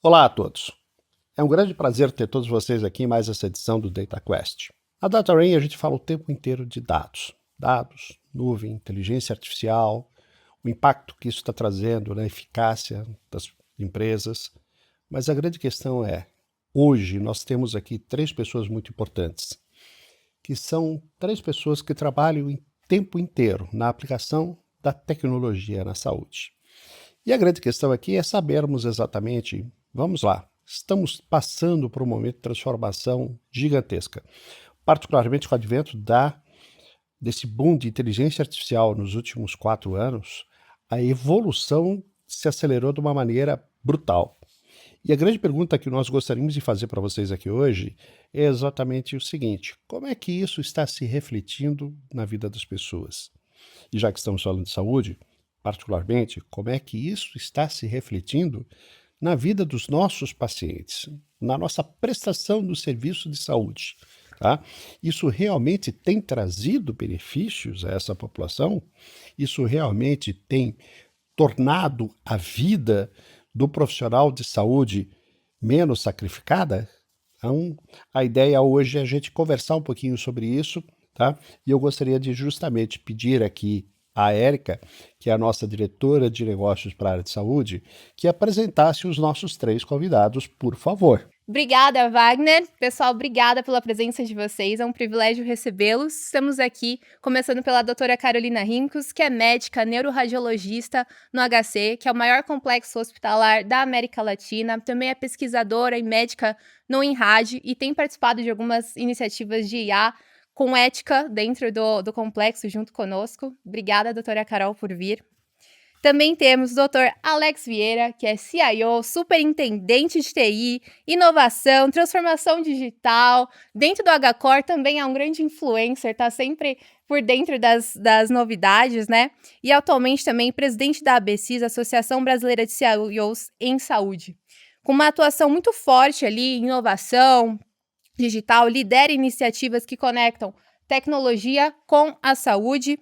Olá a todos. É um grande prazer ter todos vocês aqui em mais essa edição do Data Quest. Na DataRain a gente fala o tempo inteiro de dados. Dados, nuvem, inteligência artificial, o impacto que isso está trazendo na eficácia das empresas. Mas a grande questão é, hoje nós temos aqui três pessoas muito importantes, que são três pessoas que trabalham o tempo inteiro na aplicação da tecnologia na saúde. E a grande questão aqui é sabermos exatamente, vamos lá, estamos passando por um momento de transformação gigantesca, particularmente com o advento desse boom de inteligência artificial nos últimos 4 anos, a evolução se acelerou de uma maneira brutal. E a grande pergunta que nós gostaríamos de fazer para vocês aqui hoje é exatamente o seguinte: como é que isso está se refletindo na vida das pessoas? E já que estamos falando de saúde, particularmente, como é que isso está se refletindo na vida dos nossos pacientes, na nossa prestação do serviço de saúde? Tá? Isso realmente tem trazido benefícios a essa população? Isso realmente tem tornado a vida do profissional de saúde menos sacrificada? Então, a ideia hoje é a gente conversar um pouquinho sobre isso, tá? E eu gostaria de justamente pedir aqui à Érica, que é a nossa diretora de negócios para a área de saúde, que apresentasse os nossos três convidados, por favor. Obrigada, Wagner. Pessoal, obrigada pela presença de vocês. É um privilégio recebê-los. Estamos aqui, começando pela doutora Carolina Rincos, que é médica neuroradiologista no HC, que é o maior complexo hospitalar da América Latina. Também é pesquisadora e médica no INRAD e tem participado de algumas iniciativas de IA com ética dentro do complexo junto conosco. Obrigada, doutora Carol, por vir. Também temos o Dr. Alex Vieira, que é CIO, superintendente de TI, inovação, transformação digital. Dentro do HCore também é um grande influencer, está sempre por dentro das novidades, né? E atualmente também presidente da ABCIS, Associação Brasileira de CIOs em Saúde. Com uma atuação muito forte ali em inovação digital, lidera iniciativas que conectam tecnologia com a saúde.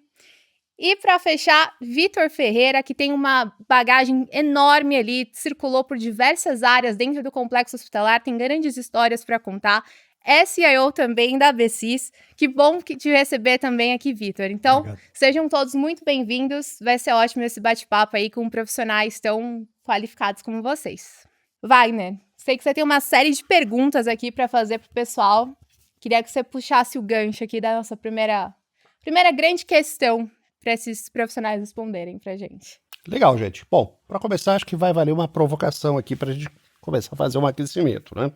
E para fechar, Vitor Ferreira, que tem uma bagagem enorme ali, circulou por diversas áreas dentro do complexo hospitalar, tem grandes histórias para contar. É CIO também da ABCIS. Que bom te receber também aqui, Vitor. Então, obrigado. Sejam todos muito bem-vindos. Vai ser ótimo esse bate-papo aí com profissionais tão qualificados como vocês. Wagner, sei que você tem uma série de perguntas aqui para fazer para o pessoal. Queria que você puxasse o gancho aqui da nossa primeira grande questão para esses profissionais responderem para a gente. Legal, gente. Bom, para começar, acho que vai valer uma provocação aqui para a gente começar a fazer um aquecimento, né?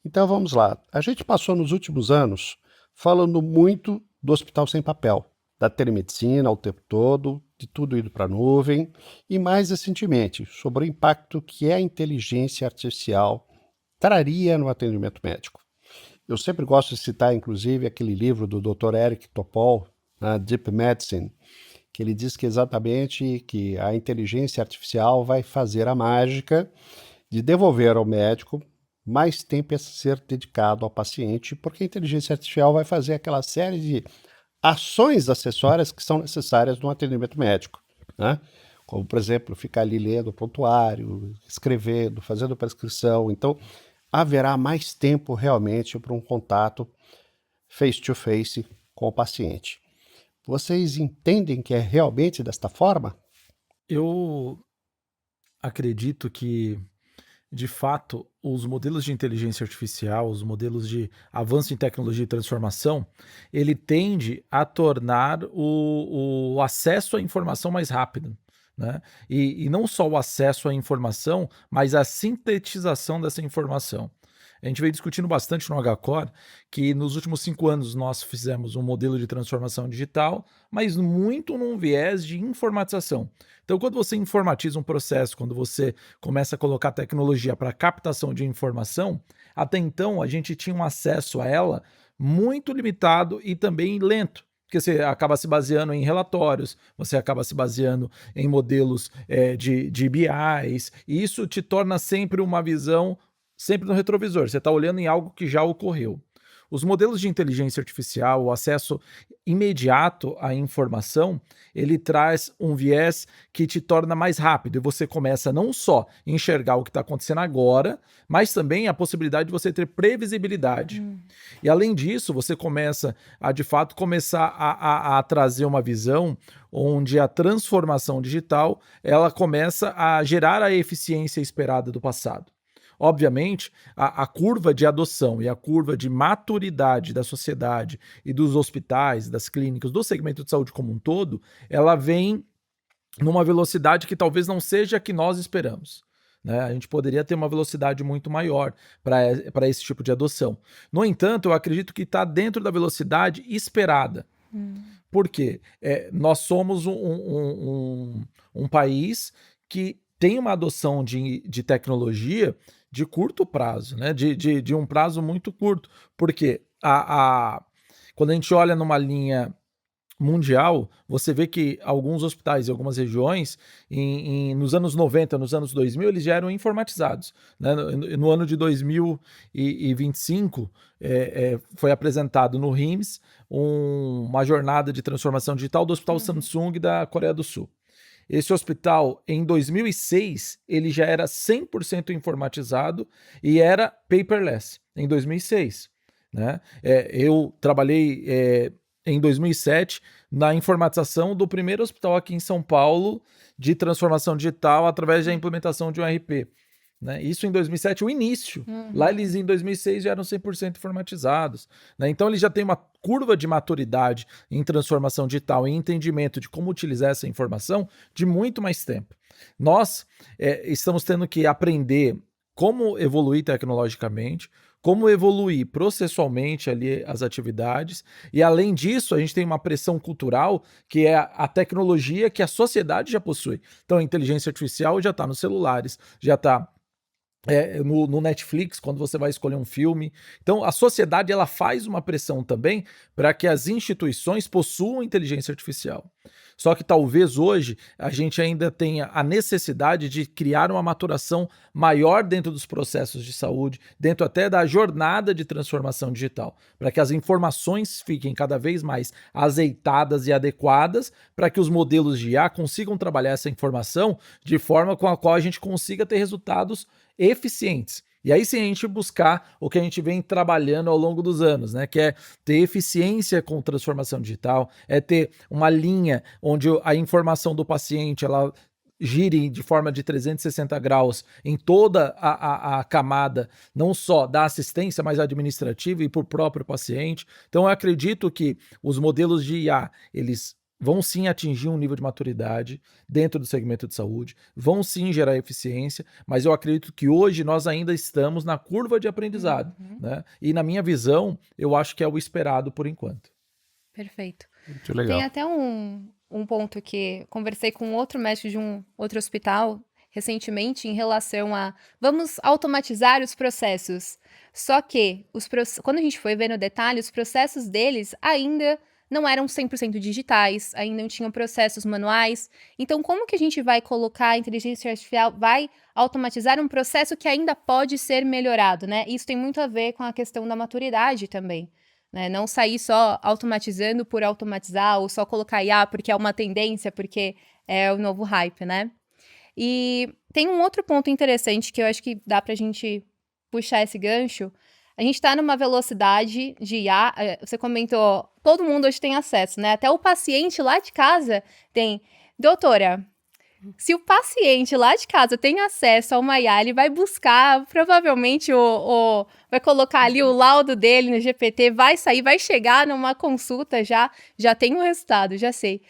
Então vamos lá. A gente passou nos últimos anos falando muito do hospital sem papel, da telemedicina o tempo todo, de tudo indo para a nuvem, e mais recentemente sobre o impacto que a inteligência artificial traria no atendimento médico. Eu sempre gosto de citar, inclusive, aquele livro do Dr. Eric Topol, Deep Medicine, que ele diz que exatamente que a inteligência artificial vai fazer a mágica de devolver ao médico mais tempo a ser dedicado ao paciente, porque a inteligência artificial vai fazer aquela série de ações acessórias que são necessárias no atendimento médico, né? Como, por exemplo, ficar ali lendo o prontuário, escrevendo, fazendo prescrição. Então, haverá mais tempo realmente para um contato face-to-face com o paciente. Vocês entendem que é realmente desta forma? Eu acredito que, de fato, os modelos de inteligência artificial, os modelos de avanço em tecnologia e transformação, ele tende a tornar o acesso à informação mais rápido, né? E não só o acesso à informação, mas a sintetização dessa informação. A gente vem discutindo bastante no HCore que nos últimos 5 anos nós fizemos um modelo de transformação digital, mas muito num viés de informatização. Então, quando você informatiza um processo, quando você começa a colocar tecnologia para captação de informação, até então a gente tinha um acesso a ela muito limitado e também lento. Porque você acaba se baseando em relatórios, você acaba se baseando em modelos de BIs, e isso te torna sempre uma visão sempre no retrovisor, você está olhando em algo que já ocorreu. Os modelos de inteligência artificial, o acesso imediato à informação, ele traz um viés que te torna mais rápido e você começa não só a enxergar o que está acontecendo agora, mas também a possibilidade de você ter previsibilidade. E além disso, você começa a, de fato, a trazer uma visão onde a transformação digital ela começa a gerar a eficiência esperada do passado. Obviamente, a curva de adoção e a curva de maturidade da sociedade e dos hospitais, das clínicas, do segmento de saúde como um todo, ela vem numa velocidade que talvez não seja a que nós esperamos. Né? A gente poderia ter uma velocidade muito maior para esse tipo de adoção. No entanto, eu acredito que está dentro da velocidade esperada. Por quê? Nós somos um país que tem uma adoção de tecnologia de curto prazo, né? de um prazo muito curto. Porque quando a gente olha numa linha mundial, você vê que alguns hospitais e algumas regiões, nos anos 90, nos anos 2000, eles já eram informatizados. Né? No ano de 2025, foi apresentado no RIMS uma jornada de transformação digital do Hospital Samsung da Coreia do Sul. Esse hospital, em 2006, ele já era 100% informatizado e era paperless, em 2006. Né? Eu trabalhei em 2007 na informatização do primeiro hospital aqui em São Paulo de transformação digital através da implementação de um ERP. Né? Isso em 2007, o início. Lá eles em 2006 já eram 100% informatizados. Né? Então eles já têm uma curva de maturidade em transformação digital e entendimento de como utilizar essa informação de muito mais tempo. Nós estamos tendo que aprender como evoluir tecnologicamente, como evoluir processualmente ali as atividades, e além disso a gente tem uma pressão cultural que é a tecnologia que a sociedade já possui. Então a inteligência artificial já está nos celulares, já está no Netflix, quando você vai escolher um filme. Então, a sociedade ela faz uma pressão também para que as instituições possuam inteligência artificial. Só que talvez hoje a gente ainda tenha a necessidade de criar uma maturação maior dentro dos processos de saúde, dentro até da jornada de transformação digital, para que as informações fiquem cada vez mais azeitadas e adequadas, para que os modelos de IA consigam trabalhar essa informação de forma com a qual a gente consiga ter resultados eficientes. E aí sim a gente buscar o que a gente vem trabalhando ao longo dos anos, né? Que é ter eficiência com transformação digital, é ter uma linha onde a informação do paciente ela gire de forma de 360 graus em toda a camada, não só da assistência, mas administrativa e para o próprio paciente. Então eu acredito que os modelos de IA, eles vão sim atingir um nível de maturidade dentro do segmento de saúde, vão sim gerar eficiência, mas eu acredito que hoje nós ainda estamos na curva de aprendizado, né? E na minha visão, eu acho que é o esperado por enquanto. Perfeito. Muito legal. Tem até um ponto que conversei com outro médico de um outro hospital recentemente em relação a vamos automatizar os processos. Só que quando a gente foi ver no detalhe, os processos deles ainda não eram 100% digitais, ainda não tinham processos manuais. Então, como que a gente vai colocar a inteligência artificial, vai automatizar um processo que ainda pode ser melhorado, né? Isso tem muito a ver com a questão da maturidade também, né? Não sair só automatizando por automatizar, ou só colocar IA porque é uma tendência, porque é o novo hype, né? E tem um outro ponto interessante que eu acho que dá pra gente puxar esse gancho. A gente está numa velocidade de IA, você comentou, todo mundo hoje tem acesso, né? Até o paciente lá de casa tem. Doutora, se o paciente lá de casa tem acesso a uma IA, ele vai buscar, provavelmente, vai colocar ali o laudo dele no GPT, vai sair, vai chegar numa consulta, já tem o resultado, já sei.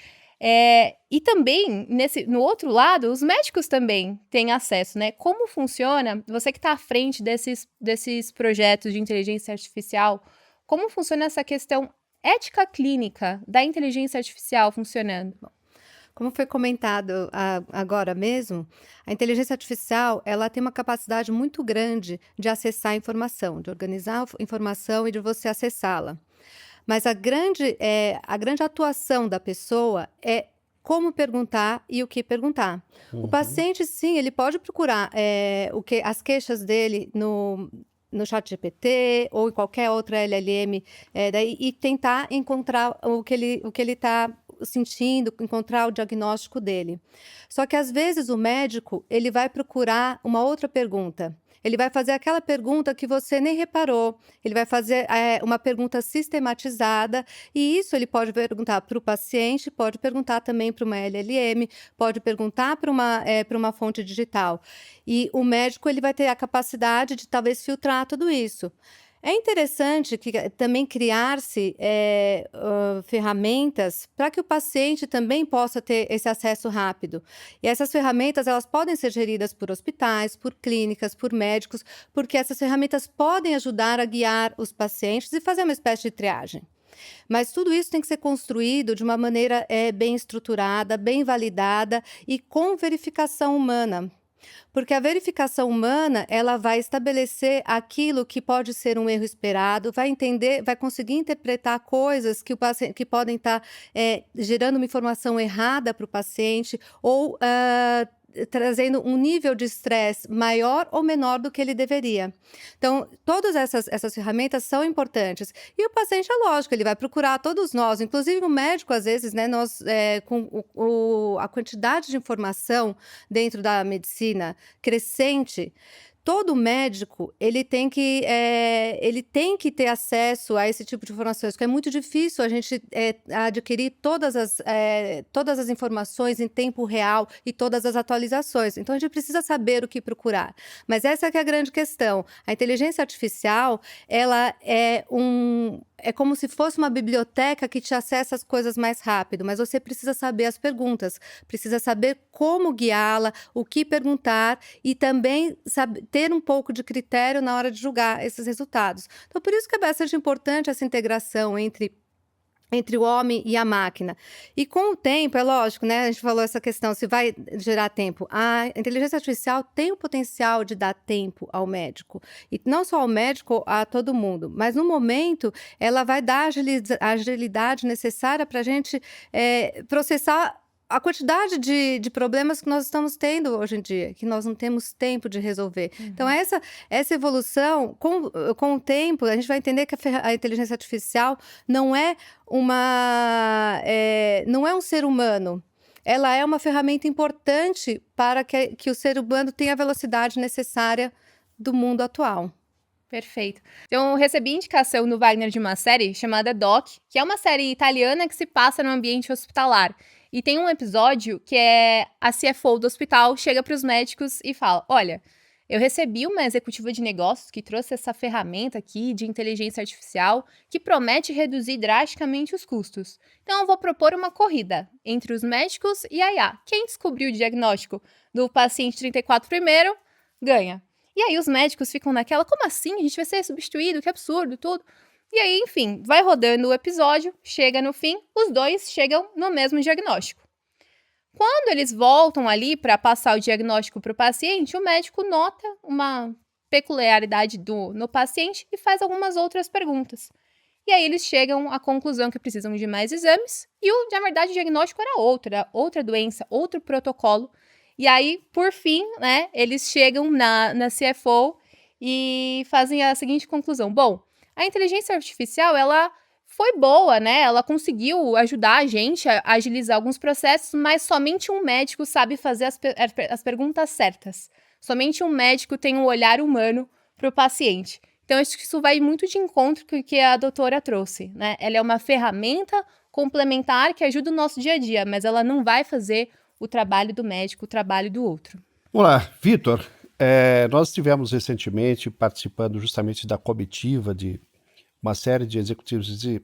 E também, no outro lado, os médicos também têm acesso, né? Como funciona, você que está à frente desses projetos de inteligência artificial, como funciona essa questão ética clínica da inteligência artificial funcionando? Como foi comentado agora mesmo, a inteligência artificial ela tem uma capacidade muito grande de acessar a informação, de organizar a informação e de você acessá-la. Mas a grande atuação da pessoa é como perguntar e o que perguntar. O paciente, sim, ele pode procurar as queixas dele no ChatGPT ou em qualquer outra LLM, e tentar encontrar o que ele está sentindo, encontrar o diagnóstico dele. Só que às vezes o médico ele vai procurar uma outra pergunta. Ele vai fazer aquela pergunta que você nem reparou. Ele vai fazer uma pergunta sistematizada, e isso ele pode perguntar para o paciente, pode perguntar também para uma LLM, pode perguntar para uma fonte digital. E o médico ele vai ter a capacidade de talvez filtrar tudo isso. É interessante que também criar-se ferramentas para que o paciente também possa ter esse acesso rápido. E essas ferramentas elas podem ser geridas por hospitais, por clínicas, por médicos, porque essas ferramentas podem ajudar a guiar os pacientes e fazer uma espécie de triagem. Mas tudo isso tem que ser construído de uma maneira bem estruturada, bem validada e com verificação humana. Porque a verificação humana, ela vai estabelecer aquilo que pode ser um erro esperado, vai entender, vai conseguir interpretar coisas que podem estar gerando uma informação errada para o paciente ou trazendo um nível de estresse maior ou menor do que ele deveria. Então, todas essas ferramentas são importantes. E o paciente, é lógico, ele vai procurar todos nós, inclusive o médico, às vezes, né, nós, com a quantidade de informação dentro da medicina crescente, todo médico ele tem que ter acesso a esse tipo de informações, porque é muito difícil a gente adquirir todas as informações em tempo real e todas as atualizações. Então, a gente precisa saber o que procurar. Mas essa que é a grande questão. A inteligência artificial, ela é como se fosse uma biblioteca que te acessa as coisas mais rápido, mas você precisa saber as perguntas, precisa saber como guiá-la, o que perguntar e também ter um pouco de critério na hora de julgar esses resultados. Então, por isso que é bastante importante essa integração entre o homem e a máquina. E com o tempo, é lógico, né? A gente falou essa questão, se vai gerar tempo. A inteligência artificial tem o potencial de dar tempo ao médico. E não só ao médico, a todo mundo. Mas no momento, ela vai dar a agilidade necessária para a gente processar a quantidade de problemas que nós estamos tendo hoje em dia, que nós não temos tempo de resolver. Então, essa evolução, com o tempo, a gente vai entender que a inteligência artificial não é um ser humano. Ela é uma ferramenta importante para que o ser humano tenha a velocidade necessária do mundo atual. Perfeito. Eu recebi indicação no Wagner de uma série chamada Doc, que é uma série italiana que se passa no ambiente hospitalar. E tem um episódio que a CFO do hospital chega para os médicos e fala: olha, eu recebi uma executiva de negócios que trouxe essa ferramenta aqui de inteligência artificial que promete reduzir drasticamente os custos. Então eu vou propor uma corrida entre os médicos e a IA. Quem descobriu o diagnóstico do paciente 34 primeiro, ganha. E aí os médicos ficam naquela: como assim? A gente vai ser substituído? Que absurdo, tudo. E aí, enfim, vai rodando o episódio, chega no fim, os dois chegam no mesmo diagnóstico. Quando eles voltam ali para passar o diagnóstico para o paciente, o médico nota uma peculiaridade no paciente e faz algumas outras perguntas. E aí eles chegam à conclusão que precisam de mais exames e, na verdade, o diagnóstico era outra doença, outro protocolo. E aí, por fim, né, eles chegam na CFO e fazem a seguinte conclusão: bom, a inteligência artificial, ela foi boa, né? Ela conseguiu ajudar a gente a agilizar alguns processos, mas somente um médico sabe fazer as perguntas certas. Somente um médico tem um olhar humano para o paciente. Então, acho que isso vai muito de encontro com o que a doutora trouxe, né? Ela é uma ferramenta complementar que ajuda o nosso dia a dia, mas ela não vai fazer o trabalho do médico, o trabalho do outro. Olá, Vitor. Nós estivemos recentemente participando justamente da comitiva de uma série de executivos de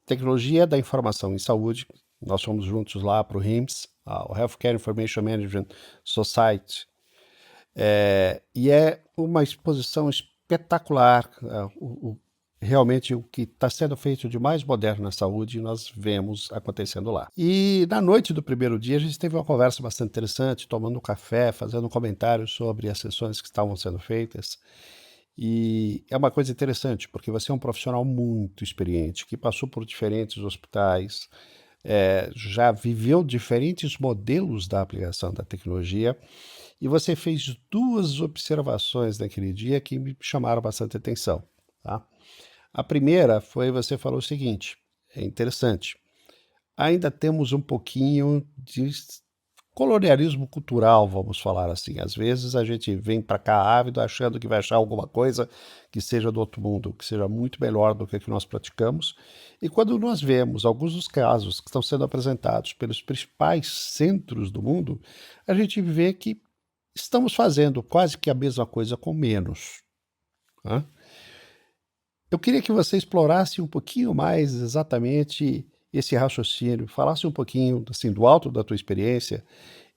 tecnologia da informação em saúde. Nós fomos juntos lá para o HIMSS, o Healthcare Information Management Society, e é uma exposição espetacular. Realmente o que está sendo feito de mais moderno na saúde, nós vemos acontecendo lá. E na noite do primeiro dia, a gente teve uma conversa bastante interessante, tomando um café, fazendo um comentário sobre as sessões que estavam sendo feitas. E é uma coisa interessante, porque você é um profissional muito experiente, que passou por diferentes hospitais, já viveu diferentes modelos da aplicação da tecnologia, E você fez duas observações naquele dia que me chamaram bastante atenção, tá? A primeira foi, você falou o seguinte, é interessante, ainda temos um pouquinho de colonialismo cultural, vamos falar assim. Às vezes a gente vem para cá ávido achando que vai achar alguma coisa que seja do outro mundo, que seja muito melhor do que o que nós praticamos. E quando nós vemos alguns dos casos que estão sendo apresentados pelos principais centros do mundo, a gente vê que estamos fazendo quase que a mesma coisa com menos, né? Eu queria que você explorasse um pouquinho mais exatamente esse raciocínio, falasse um pouquinho assim, do alto da tua experiência,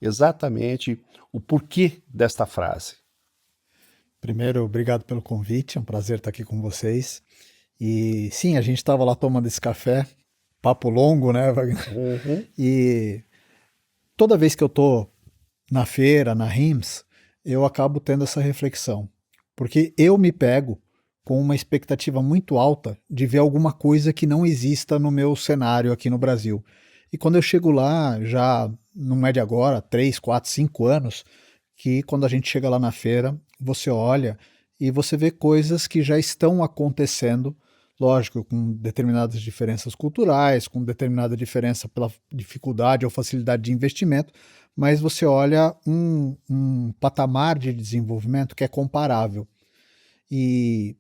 exatamente o porquê desta frase. Primeiro, obrigado pelo convite, é um prazer estar aqui com vocês. E sim, a gente estava lá tomando esse café, papo longo, né, Wagner? Uhum. E toda vez que eu estou na feira, na RIMS, eu acabo tendo essa reflexão, porque eu me pego com uma expectativa muito alta de ver alguma coisa que não exista no meu cenário aqui no Brasil. E quando eu chego lá, já não é de agora, 3, 4, 5 anos, que quando a gente chega lá na feira, você olha e você vê coisas que já estão acontecendo, lógico, com determinadas diferenças culturais, com determinada diferença pela dificuldade ou facilidade de investimento, mas você olha um patamar de desenvolvimento que é comparável. E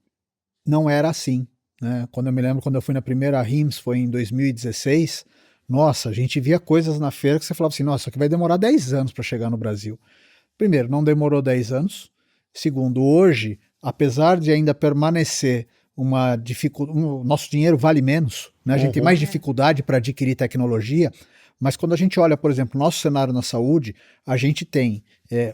não era assim, né? Quando eu me lembro, quando eu fui na primeira RIMS, foi em 2016, nossa, a gente via coisas na feira que você falava assim, nossa, isso aqui vai demorar 10 anos para chegar no Brasil. Primeiro, não demorou 10 anos. Segundo, hoje, apesar de ainda permanecer uma dificuldade, o nosso dinheiro vale menos, né? A gente tem mais dificuldade para adquirir tecnologia, mas quando a gente olha, por exemplo, o nosso cenário na saúde, a gente tem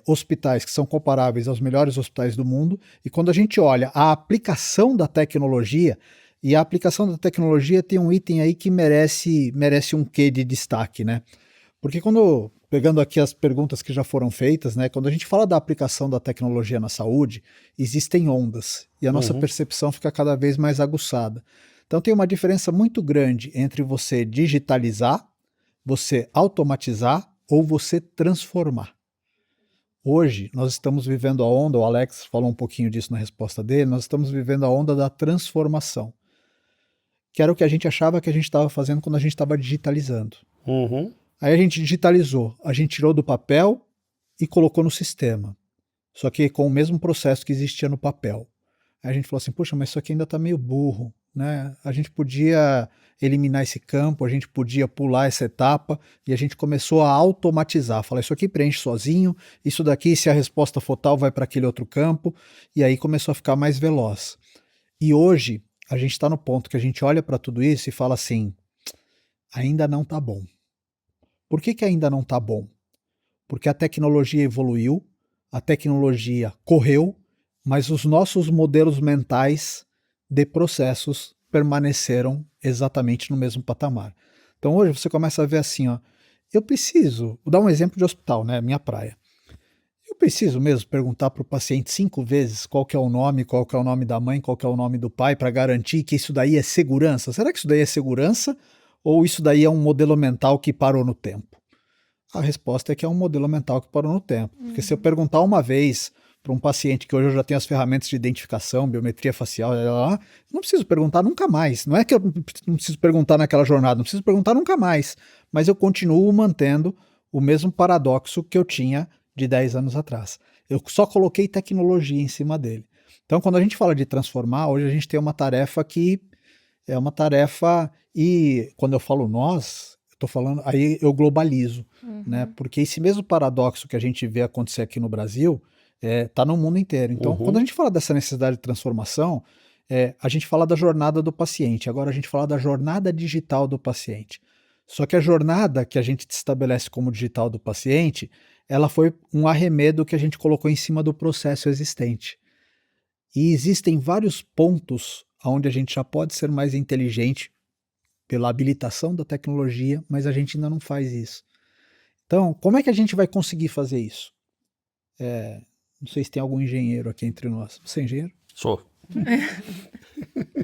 hospitais que são comparáveis aos melhores hospitais do mundo, e quando a gente olha a aplicação da tecnologia, e a aplicação da tecnologia tem um item aí que merece um quê de destaque, né? Porque pegando aqui as perguntas que já foram feitas, né, quando a gente fala da aplicação da tecnologia na saúde, existem ondas, e a nossa percepção fica cada vez mais aguçada. Então tem uma diferença muito grande entre você digitalizar, você automatizar ou você transformar. Hoje, nós estamos vivendo a onda, o Alex falou um pouquinho disso na resposta dele, nós estamos vivendo a onda da transformação, que era o que a gente achava que a gente estava fazendo quando a gente estava digitalizando. Aí a gente digitalizou, a gente tirou do papel e colocou no sistema, só que com o mesmo processo que existia no papel. Aí a gente falou assim, puxa, mas isso aqui ainda está meio burro, né? A gente podia eliminar esse campo, a gente podia pular essa etapa, e a gente começou a automatizar, falar isso aqui preenche sozinho, isso daqui, se a resposta for tal, vai para aquele outro campo, e aí começou a ficar mais veloz. E hoje, a gente está no ponto que a gente olha para tudo isso e fala assim, ainda não está bom. Por que ainda não está bom? Porque a tecnologia evoluiu, a tecnologia correu, mas os nossos modelos mentais de processos permaneceram exatamente no mesmo patamar. Então hoje você começa a ver assim, ó, eu preciso, vou dar um exemplo de hospital, né, minha praia. Eu preciso mesmo perguntar para o paciente 5 vezes qual que é o nome da mãe, qual que é o nome do pai, para garantir que isso daí é segurança? Será que isso daí é segurança ou isso daí é um modelo mental que parou no tempo? A resposta é que é um modelo mental que parou no tempo. Porque se eu perguntar uma vez para um paciente que hoje eu já tenho as ferramentas de identificação, biometria facial, não preciso perguntar nunca mais. Não é que eu não preciso perguntar naquela jornada, não preciso perguntar nunca mais. Mas eu continuo mantendo o mesmo paradoxo que eu tinha de 10 anos atrás. Eu só coloquei tecnologia em cima dele. Então, quando a gente fala de transformar, hoje a gente tem uma tarefa que é uma tarefa, e quando eu falo nós, eu tô falando, aí eu globalizo, né? Porque esse mesmo paradoxo que a gente vê acontecer aqui no Brasil, está no mundo inteiro. Então, quando a gente fala dessa necessidade de transformação, a gente fala da jornada do paciente, agora a gente fala da jornada digital do paciente. Só que a jornada que a gente estabelece como digital do paciente, ela foi um arremedo que a gente colocou em cima do processo existente. E existem vários pontos onde a gente já pode ser mais inteligente pela habilitação da tecnologia, mas a gente ainda não faz isso. Então, como é que a gente vai conseguir fazer isso? Não sei se tem algum engenheiro aqui entre nós. Você é engenheiro? Sou.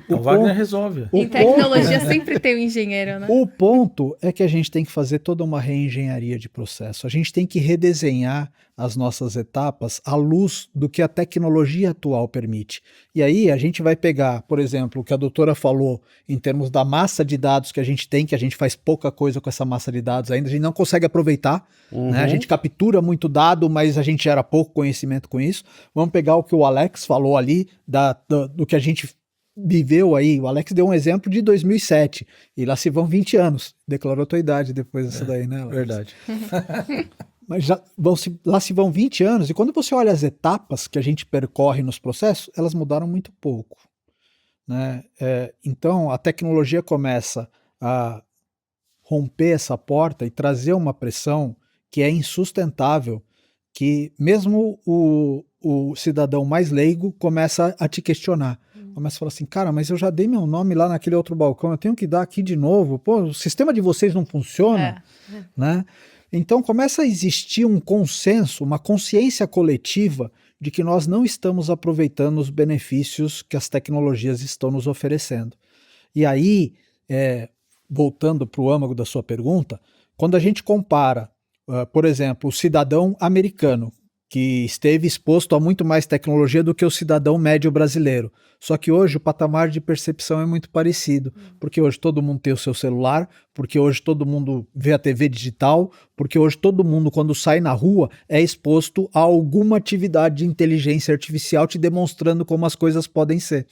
O Wagner resolve. Em tecnologia sempre tem um engenheiro, né? O ponto é que a gente tem que fazer toda uma reengenharia de processo. A gente tem que redesenhar as nossas etapas à luz do que a tecnologia atual permite. E aí a gente vai pegar, por exemplo, o que a doutora falou em termos da massa de dados que a gente tem, que a gente faz pouca coisa com essa massa de dados ainda, a gente não consegue aproveitar, né? A gente captura muito dado, mas a gente gera pouco conhecimento com isso. Vamos pegar o que o Alex falou ali, do que a gente viveu aí. O Alex deu um exemplo de 2007, e lá se vão 20 anos. Declarou a tua idade depois dessa daí, né, Alex? Verdade. Mas lá se vão 20 anos, e quando você olha as etapas que a gente percorre nos processos, elas mudaram muito pouco, né? Então, a tecnologia começa a romper essa porta e trazer uma pressão que é insustentável, que mesmo o cidadão mais leigo começa a te questionar. Começa a falar assim, cara, mas eu já dei meu nome lá naquele outro balcão, eu tenho que dar aqui de novo, pô, o sistema de vocês não funciona, né? Então começa a existir um consenso, uma consciência coletiva de que nós não estamos aproveitando os benefícios que as tecnologias estão nos oferecendo. E aí, voltando para o âmago da sua pergunta, quando a gente compara, por exemplo, o cidadão americano, que esteve exposto a muito mais tecnologia do que o cidadão médio brasileiro. Só que hoje o patamar de percepção é muito parecido, porque hoje todo mundo tem o seu celular, porque hoje todo mundo vê a TV digital, porque hoje todo mundo, quando sai na rua, é exposto a alguma atividade de inteligência artificial te demonstrando como as coisas podem ser.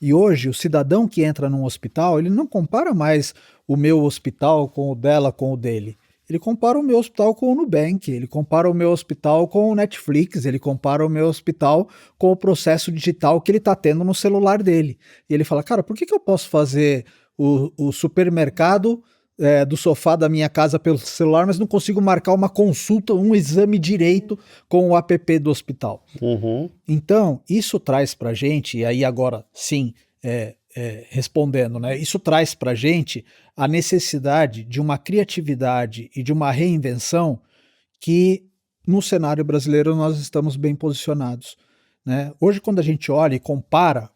E hoje o cidadão que entra num hospital, ele não compara mais o meu hospital com o dela, com o dele. Ele compara o meu hospital com o Nubank, ele compara o meu hospital com o Netflix, ele compara o meu hospital com o processo digital que ele está tendo no celular dele. E ele fala, cara, por que eu posso fazer o supermercado do sofá da minha casa pelo celular, mas não consigo marcar uma consulta, um exame direito com o app do hospital? Então, isso traz para a gente, e aí agora sim, respondendo, né? Isso traz para a gente a necessidade de uma criatividade e de uma reinvenção que no cenário brasileiro nós estamos bem posicionados, né? Hoje, quando a gente olha e compara,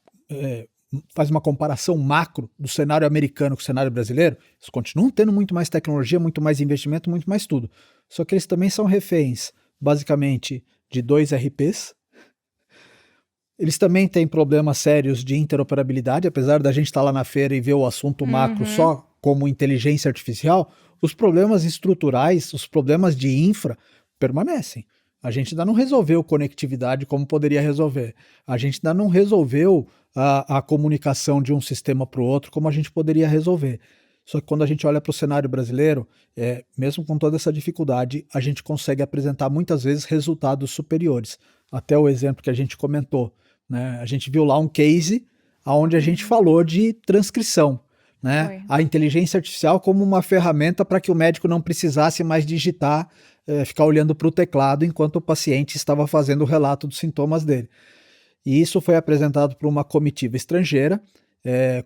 faz uma comparação macro do cenário americano com o cenário brasileiro, eles continuam tendo muito mais tecnologia, muito mais investimento, muito mais tudo. Só que eles também são reféns, basicamente, de 2 RPs. Eles também têm problemas sérios de interoperabilidade, apesar da gente estar lá na feira e ver o assunto macro só como inteligência artificial, os problemas estruturais, os problemas de infra permanecem. A gente ainda não resolveu conectividade como poderia resolver. A gente ainda não resolveu a comunicação de um sistema para o outro como a gente poderia resolver. Só que quando a gente olha para o cenário brasileiro, mesmo com toda essa dificuldade, a gente consegue apresentar muitas vezes resultados superiores. Até o exemplo que a gente comentou, né? A gente viu lá um case onde a gente falou de transcrição, né? A inteligência artificial como uma ferramenta para que o médico não precisasse mais digitar, ficar olhando para o teclado enquanto o paciente estava fazendo o relato dos sintomas dele. E isso foi apresentado por uma comitiva estrangeira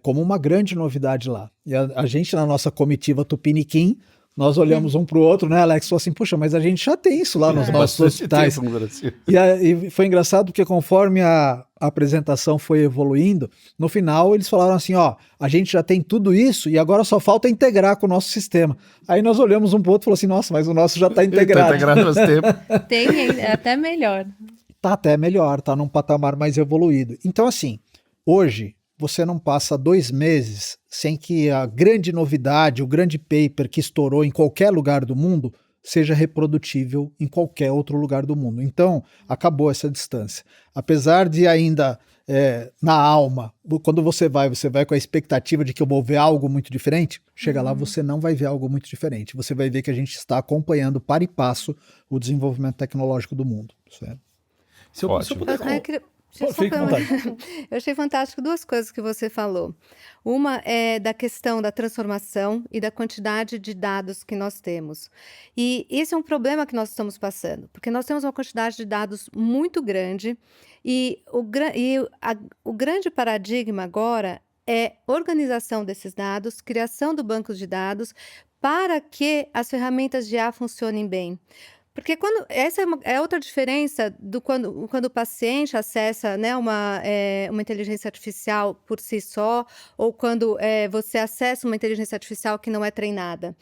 como uma grande novidade lá. E a gente, na nossa comitiva Tupiniquim, nós olhamos um para o outro, né, Alex? Falou assim, puxa, mas a gente já tem isso lá nos nossos hospitais. E foi engraçado porque conforme a apresentação foi evoluindo, no final eles falaram assim, ó, a gente já tem tudo isso e agora só falta integrar com o nosso sistema. Aí nós olhamos um para o outro e falamos assim, nossa, mas o nosso já está integrado. Está integrado nesse tempo. Tem, é até melhor. Tá até melhor, tá num patamar mais evoluído. Então assim, hoje você não passa 2 meses sem que a grande novidade, o grande paper que estourou em qualquer lugar do mundo seja reprodutível em qualquer outro lugar do mundo. Então, acabou essa distância. Apesar de ainda, na alma, quando você vai com a expectativa de que eu vou ver algo muito diferente, chega lá, você não vai ver algo muito diferente. Você vai ver que a gente está acompanhando para e passo o desenvolvimento tecnológico do mundo. Certo? Se eu puder... Eu achei fantástico 2 coisas que você falou. Uma é da questão da transformação e da quantidade de dados que nós temos. E esse é um problema que nós estamos passando, porque nós temos uma quantidade de dados muito grande e o grande paradigma agora é organização desses dados, criação do banco de dados para que as ferramentas de IA funcionem bem. Porque essa é outra diferença do quando o paciente acessa, né, uma inteligência artificial por si só, ou quando você acessa uma inteligência artificial que não é treinada.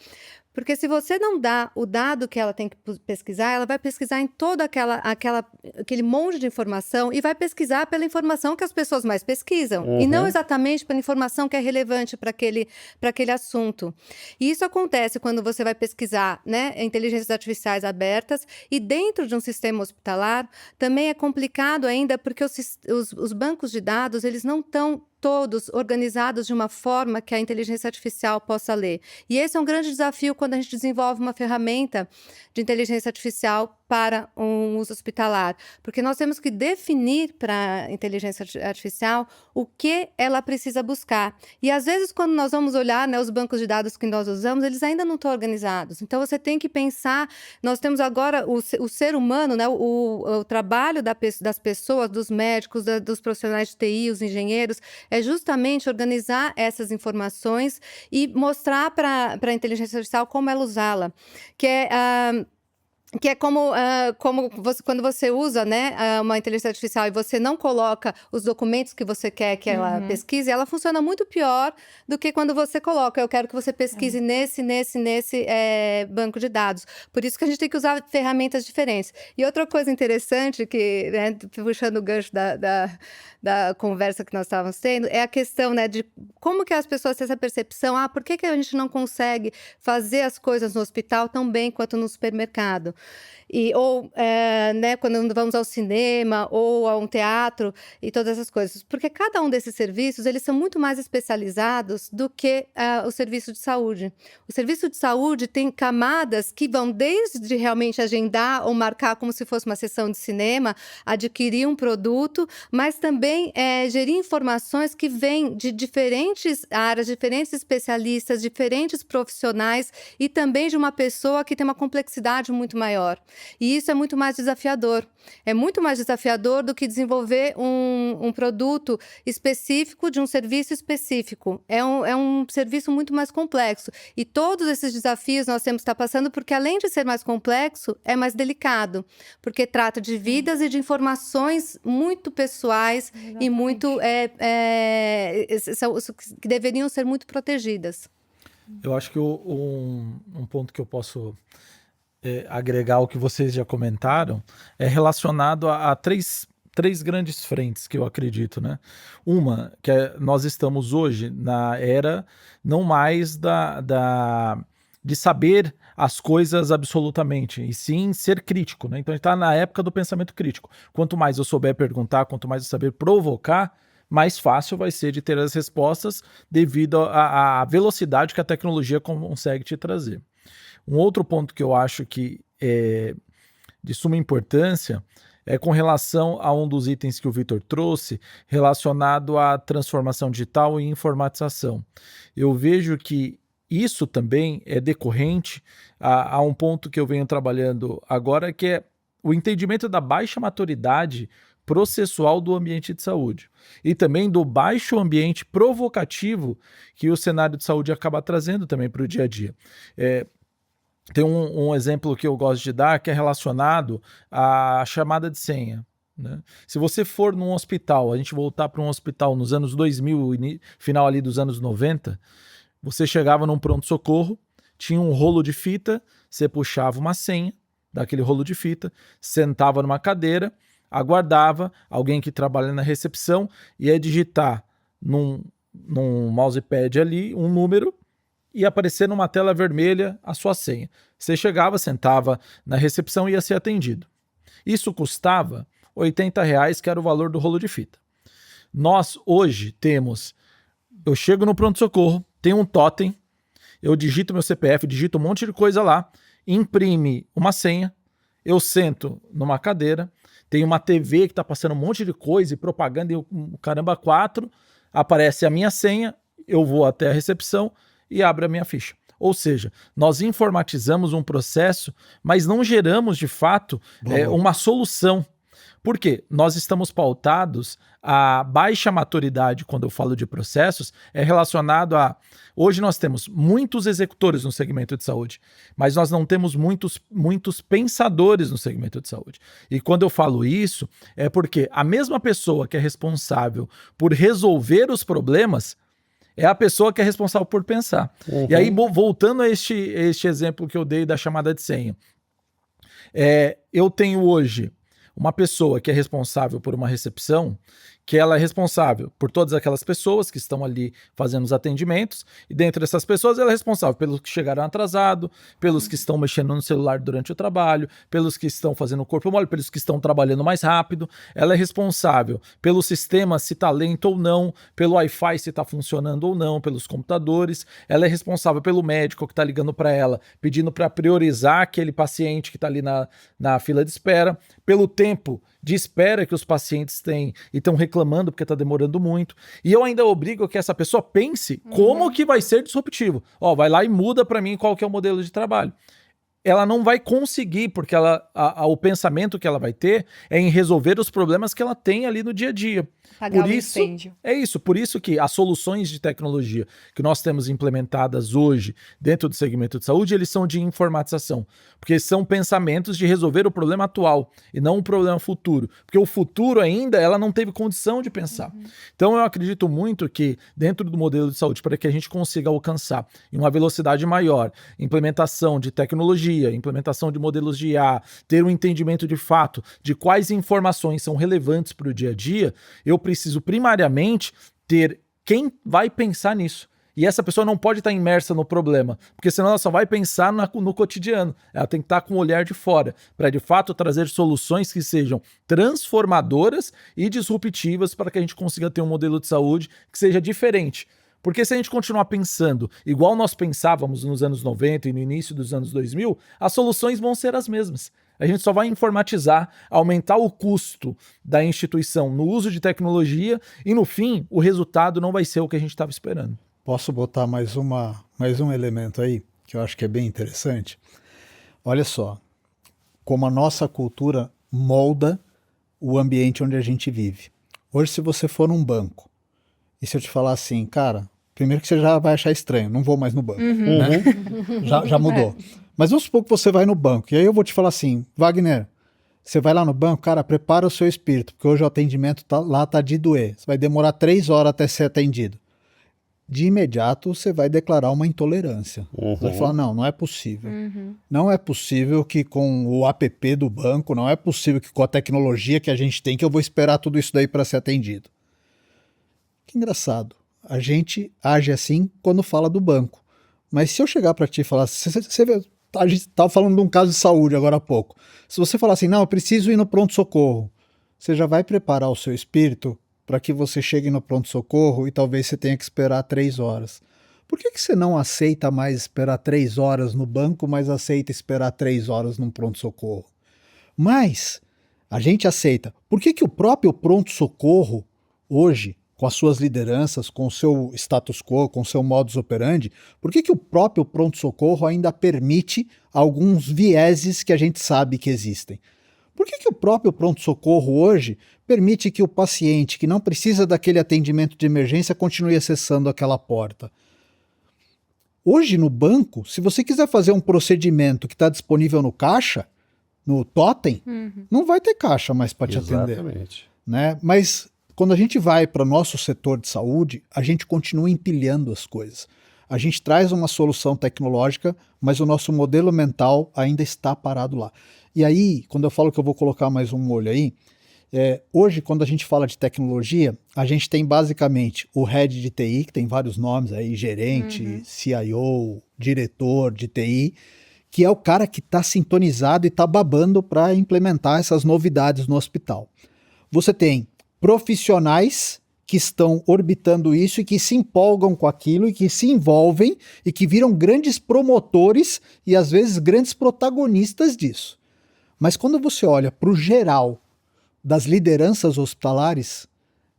Porque se você não dá o dado que ela tem que pesquisar, ela vai pesquisar em todo aquele monte de informação e vai pesquisar pela informação que as pessoas mais pesquisam. E não exatamente pela informação que é relevante para aquele assunto. E isso acontece quando você vai pesquisar, né, inteligências artificiais abertas, e dentro de um sistema hospitalar também é complicado ainda porque os bancos de dados, eles não estão todos organizados de uma forma que a inteligência artificial possa ler. E esse é um grande desafio quando a gente desenvolve uma ferramenta de inteligência artificial para um uso hospitalar, porque nós temos que definir para a inteligência artificial o que ela precisa buscar. E às vezes, quando nós vamos olhar, né, os bancos de dados que nós usamos, eles ainda não estão organizados. Então, você tem que pensar, nós temos agora o ser humano, né, o trabalho das pessoas, dos médicos, dos profissionais de TI, os engenheiros, é justamente organizar essas informações e mostrar para a inteligência artificial como ela usá-la, que é como quando você usa, né, uma inteligência artificial e você não coloca os documentos que você quer que ela pesquise, ela funciona muito pior do que quando você coloca, eu quero que você pesquise nesse banco de dados. Por isso que a gente tem que usar ferramentas diferentes. E outra coisa interessante, que, né, puxando o gancho da conversa que nós estávamos tendo, é a questão, né, de como que as pessoas têm essa percepção, por que a gente não consegue fazer as coisas no hospital tão bem quanto no supermercado? Né, quando vamos ao cinema ou a um teatro e todas essas coisas. Porque cada um desses serviços, eles são muito mais especializados do que o serviço de saúde. O serviço de saúde tem camadas que vão desde realmente agendar ou marcar como se fosse uma sessão de cinema, adquirir um produto, mas também gerir informações que vêm de diferentes áreas, diferentes especialistas, diferentes profissionais e também de uma pessoa que tem uma complexidade muito maior. E isso é muito mais desafiador. É muito mais desafiador do que desenvolver um produto específico de um serviço específico. É um serviço muito mais complexo. E todos esses desafios nós temos que estar passando porque, além de ser mais complexo, é mais delicado. Porque trata de vidas e de informações muito pessoais e muito que deveriam ser muito protegidas. Eu acho que um ponto que eu posso agregar ao que vocês já comentaram é relacionado a três grandes frentes que eu acredito, né? Uma, que nós estamos hoje na era não mais de saber as coisas absolutamente, e sim ser crítico, né? Então a gente está na época do pensamento crítico. Quanto mais eu souber perguntar, quanto mais eu saber provocar, mais fácil vai ser de ter as respostas devido à velocidade que a tecnologia consegue te trazer. Um outro ponto que eu acho que é de suma importância é com relação a um dos itens que o Vitor trouxe, relacionado à transformação digital e informatização. Eu vejo que isso também é decorrente a um ponto que eu venho trabalhando agora, que é o entendimento da baixa maturidade processual do ambiente de saúde e também do baixo ambiente provocativo que o cenário de saúde acaba trazendo também para o dia a dia. Tem um exemplo que eu gosto de dar que é relacionado à chamada de senha, né? Se você for num hospital, a gente voltar para um hospital nos anos 2000, final ali dos anos 90, você chegava num pronto-socorro, tinha um rolo de fita, você puxava uma senha daquele rolo de fita, sentava numa cadeira, aguardava alguém que trabalha na recepção, ia digitar num mousepad ali um número, e aparecer numa tela vermelha a sua senha. Você chegava, sentava na recepção e ia ser atendido. Isso custava R$80, que era o valor do rolo de fita. Nós, hoje, eu chego no pronto-socorro, tenho um totem, eu digito meu CPF, digito um monte de coisa lá, imprime uma senha, eu sento numa cadeira, tem uma TV que está passando um monte de coisa e propaganda e o caramba 4, aparece a minha senha, eu vou até a recepção e abro a minha ficha. Ou seja, nós informatizamos um processo, mas não geramos, de fato, uma solução. Por quê? Nós estamos pautados, a baixa maturidade, quando eu falo de processos, é relacionado a... Hoje nós temos muitos executores no segmento de saúde, mas nós não temos muitos pensadores no segmento de saúde. E quando eu falo isso, é porque a mesma pessoa que é responsável por resolver os problemas é a pessoa que é responsável por pensar. E aí, voltando a este exemplo que eu dei da chamada de senha, eu tenho hoje uma pessoa que é responsável por uma recepção, que ela é responsável por todas aquelas pessoas que estão ali fazendo os atendimentos, e dentro dessas pessoas ela é responsável pelos que chegaram atrasados, pelos que estão mexendo no celular durante o trabalho, pelos que estão fazendo o corpo mole, pelos que estão trabalhando mais rápido. Ela é responsável pelo sistema, se está lento ou não, pelo Wi-Fi, se está funcionando ou não, pelos computadores. Ela é responsável pelo médico que está ligando para ela, pedindo para priorizar aquele paciente que está ali na fila de espera, pelo tempo de espera que os pacientes têm e estão reclamando porque está demorando muito. E eu ainda obrigo que essa pessoa pense como que vai ser disruptivo. Vai lá e muda para mim qual que é o modelo de trabalho. Ela não vai conseguir, porque o pensamento que ela vai ter é em resolver os problemas que ela tem ali no dia a dia. Apagar o incêndio. Por isso que as soluções de tecnologia que nós temos implementadas hoje dentro do segmento de saúde, eles são de informatização, porque são pensamentos de resolver o problema atual e não o problema futuro, porque o futuro ainda ela não teve condição de pensar. Então eu acredito muito que dentro do modelo de saúde, para que a gente consiga alcançar em uma velocidade maior, implementação de tecnologia, implementação de modelos de IA, ter um entendimento de fato de quais informações são relevantes para o dia a dia, eu preciso primariamente ter quem vai pensar nisso. E essa pessoa não pode estar imersa no problema, porque senão ela só vai pensar no cotidiano. Ela tem que estar com o olhar de fora, para de fato trazer soluções que sejam transformadoras e disruptivas para que a gente consiga ter um modelo de saúde que seja diferente. Porque se a gente continuar pensando igual nós pensávamos nos anos 90 e no início dos anos 2000, as soluções vão ser as mesmas. A gente só vai informatizar, aumentar o custo da instituição no uso de tecnologia e, no fim, o resultado não vai ser o que a gente estava esperando. Posso botar mais um elemento aí, que eu acho que é bem interessante? Olha só, como a nossa cultura molda o ambiente onde a gente vive. Hoje, se você for num banco, e se eu te falar assim, cara, primeiro que você já vai achar estranho, não vou mais no banco, né? Já mudou. Mas vamos supor que você vai no banco, e aí eu vou te falar assim, Wagner, você vai lá no banco, cara, prepara o seu espírito, porque hoje o atendimento lá tá de doer. Você vai demorar 3 horas até ser atendido. De imediato, você vai declarar uma intolerância. Você vai falar, não é possível. Não é possível que com o app do banco, não é possível que com a tecnologia que a gente tem, que eu vou esperar tudo isso daí para ser atendido. Que engraçado. A gente age assim quando fala do banco. Mas se eu chegar para ti e falar, a gente estava falando de um caso de saúde agora há pouco. Se você falar assim, não, eu preciso ir no pronto-socorro, você já vai preparar o seu espírito para que você chegue no pronto-socorro e talvez você tenha que esperar 3 horas. Por que você não aceita mais esperar 3 horas no banco, mas aceita esperar 3 horas num pronto-socorro? Mas a gente aceita. Por que o próprio pronto-socorro, hoje, com as suas lideranças, com o seu status quo, com o seu modus operandi, por que o próprio pronto-socorro ainda permite alguns vieses que a gente sabe que existem? Por que o próprio pronto-socorro hoje permite que o paciente que não precisa daquele atendimento de emergência continue acessando aquela porta? Hoje no banco, se você quiser fazer um procedimento que está disponível no caixa, no totem, não vai ter caixa mais para te atender. Exatamente. Né? Mas quando a gente vai para o nosso setor de saúde, a gente continua empilhando as coisas. A gente traz uma solução tecnológica, mas o nosso modelo mental ainda está parado lá. E aí, quando eu falo que eu vou colocar mais um olho aí, hoje, quando a gente fala de tecnologia, a gente tem basicamente o head de TI, que tem vários nomes aí, gerente, CIO, diretor de TI, que é o cara que está sintonizado e está babando para implementar essas novidades no hospital. Você tem profissionais que estão orbitando isso e que se empolgam com aquilo e que se envolvem e que viram grandes promotores e às vezes grandes protagonistas disso. Mas quando você olha para o geral das lideranças hospitalares,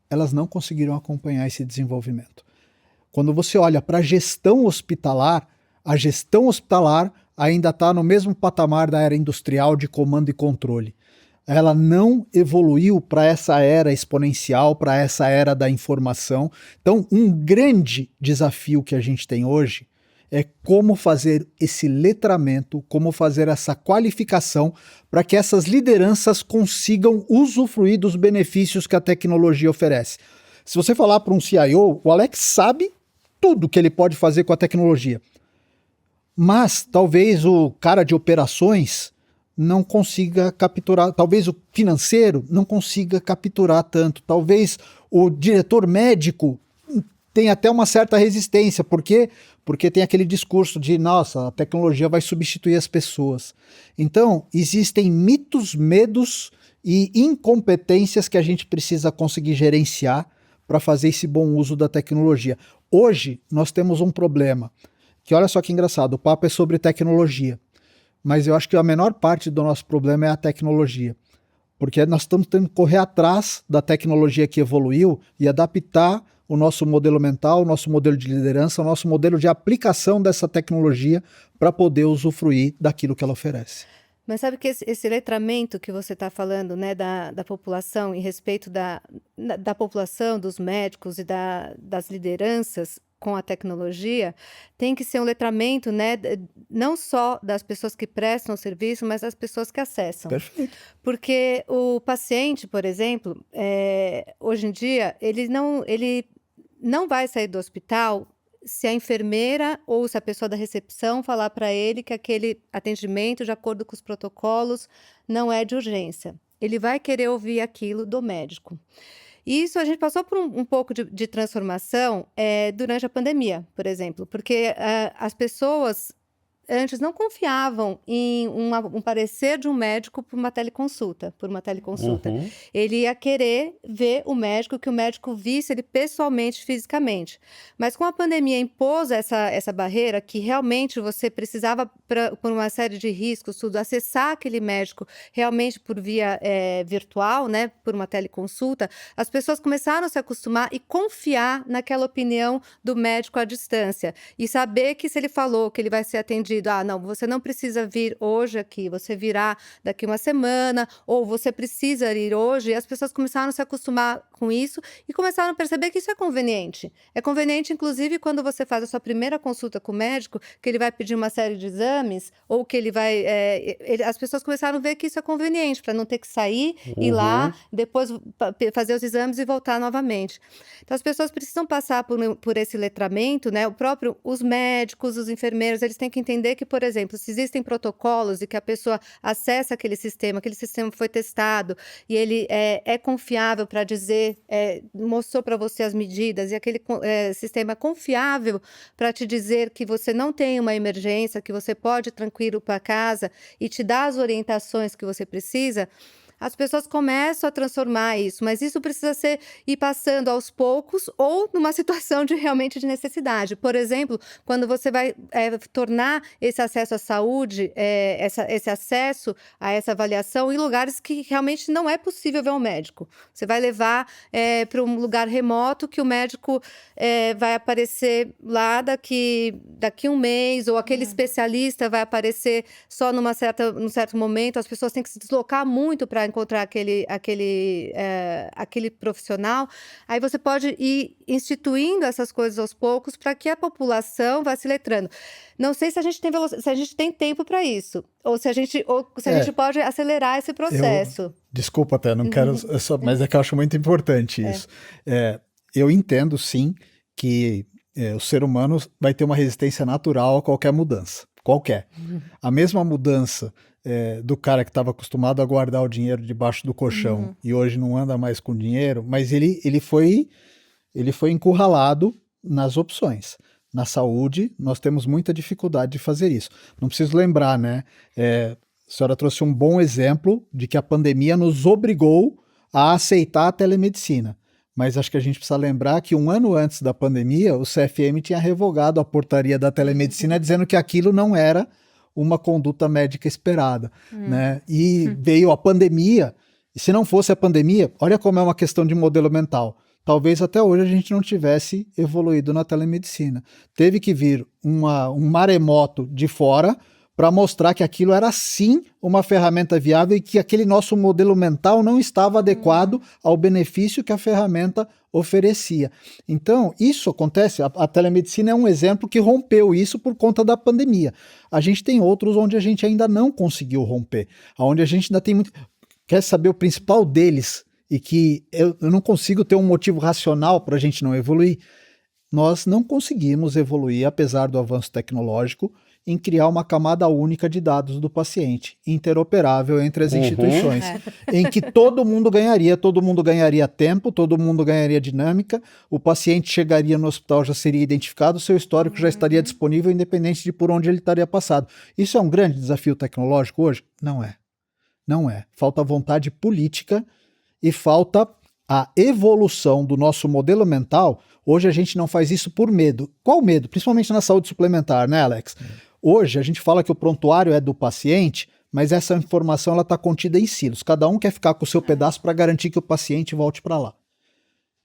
elas não conseguiram acompanhar esse desenvolvimento. Quando você olha para a gestão hospitalar ainda está no mesmo patamar da era industrial de comando e controle. ela não evoluiu para essa era exponencial, para essa era da informação. Então, um grande desafio que a gente tem hoje é como fazer esse letramento, como fazer essa qualificação para que essas lideranças consigam usufruir dos benefícios que a tecnologia oferece. Se você falar para um CIO, o Alex sabe tudo que ele pode fazer com a tecnologia, mas talvez o cara de operações não consiga capturar, talvez o financeiro não consiga capturar tanto, talvez o diretor médico tenha até uma certa resistência, porque tem aquele discurso de, nossa, a tecnologia vai substituir as pessoas. Então, existem mitos, medos e incompetências que a gente precisa conseguir gerenciar para fazer esse bom uso da tecnologia. Hoje, nós temos um problema, que olha só que engraçado, o papo é sobre tecnologia, mas eu acho que a menor parte do nosso problema é a tecnologia, porque nós estamos tendo que correr atrás da tecnologia que evoluiu e adaptar o nosso modelo mental, o nosso modelo de liderança, o nosso modelo de aplicação dessa tecnologia para poder usufruir daquilo que ela oferece. Mas sabe que esse letramento que você está falando, né, da população, em respeito da população, dos médicos e das lideranças com a tecnologia, tem que ser um letramento, né, não só das pessoas que prestam o serviço, mas das pessoas que acessam. Perfeito. Porque o paciente, por exemplo, hoje em dia, ele não vai sair do hospital se a enfermeira ou se a pessoa da recepção falar para ele que aquele atendimento, de acordo com os protocolos, não é de urgência. Ele vai querer ouvir aquilo do médico. E isso a gente passou por um pouco de transformação durante a pandemia, por exemplo, porque as pessoas antes não confiavam em um parecer de um médico por uma teleconsulta. Uhum. Ele ia querer ver o médico, que o médico visse ele pessoalmente, fisicamente. Mas com a pandemia impôs essa barreira que realmente você precisava, por uma série de riscos, tudo, acessar aquele médico realmente por via virtual, né, por uma teleconsulta. As pessoas começaram a se acostumar e confiar naquela opinião do médico à distância. E saber que se ele falou que ele vai ser atendido, não, você não precisa vir hoje aqui, você virá daqui uma semana, ou você precisa ir hoje, e as pessoas começaram a se acostumar com isso e começaram a perceber que isso é conveniente. É conveniente, inclusive, quando você faz a sua primeira consulta com o médico, que ele vai pedir uma série de exames, ou que ele vai... as pessoas começaram a ver que isso é conveniente, para não ter que sair, ir lá, depois fazer os exames e voltar novamente. Então, as pessoas precisam passar por esse letramento, né? Os médicos, os enfermeiros, eles têm que entender que, por exemplo, se existem protocolos e que a pessoa acessa aquele sistema foi testado e ele é confiável para dizer, mostrou para você as medidas e aquele sistema é confiável para te dizer que você não tem uma emergência, que você pode ir tranquilo para casa e te dar as orientações que você precisa, as pessoas começam a transformar isso, mas isso precisa ir passando aos poucos ou numa situação realmente de necessidade. Por exemplo, quando você vai tornar esse acesso à saúde, esse acesso a essa avaliação em lugares que realmente não é possível ver um médico. Você vai levar para um lugar remoto que o médico vai aparecer lá daqui um mês, ou aquele especialista vai aparecer só num certo momento. As pessoas têm que se deslocar muito para encontrar aquele profissional. Aí você pode ir instituindo essas coisas aos poucos para que a população vá se letrando. Não sei se a gente tem tempo para isso, ou se a gente pode acelerar esse processo. Desculpa até, não quero, mas é que eu acho muito importante isso. Eu entendo sim que o ser humano vai ter uma resistência natural a qualquer mudança. Qualquer. A mesma mudança do cara que estava acostumado a guardar o dinheiro debaixo do colchão e hoje não anda mais com dinheiro, mas ele foi encurralado nas opções. Na saúde, nós temos muita dificuldade de fazer isso. Não preciso lembrar, né? A senhora trouxe um bom exemplo de que a pandemia nos obrigou a aceitar a telemedicina. Mas acho que a gente precisa lembrar que um ano antes da pandemia, o CFM tinha revogado a portaria da telemedicina dizendo que aquilo não era uma conduta médica esperada, né? E veio a pandemia, e se não fosse a pandemia, olha como é uma questão de modelo mental. Talvez até hoje a gente não tivesse evoluído na telemedicina. Teve que vir um maremoto de fora para mostrar que aquilo era sim uma ferramenta viável e que aquele nosso modelo mental não estava adequado ao benefício que a ferramenta oferecia. Então, isso acontece, a telemedicina é um exemplo que rompeu isso por conta da pandemia. A gente tem outros onde a gente ainda não conseguiu romper, onde a gente ainda tem muito... Quer saber o principal deles e que eu não consigo ter um motivo racional para a gente não evoluir? Nós não conseguimos evoluir, apesar do avanço tecnológico, em criar uma camada única de dados do paciente, interoperável entre as instituições, em que todo mundo ganharia tempo, todo mundo ganharia dinâmica, o paciente chegaria no hospital, já seria identificado, o seu histórico já estaria disponível, independente de por onde ele estaria passado. Isso é um grande desafio tecnológico hoje? Não é. Não é. Falta vontade política e falta a evolução do nosso modelo mental. Hoje a gente não faz isso por medo. Qual medo? Principalmente na saúde suplementar, né, Alex? Hoje a gente fala que o prontuário é do paciente, mas essa informação está contida em silos. Cada um quer ficar com o seu pedaço para garantir que o paciente volte para lá.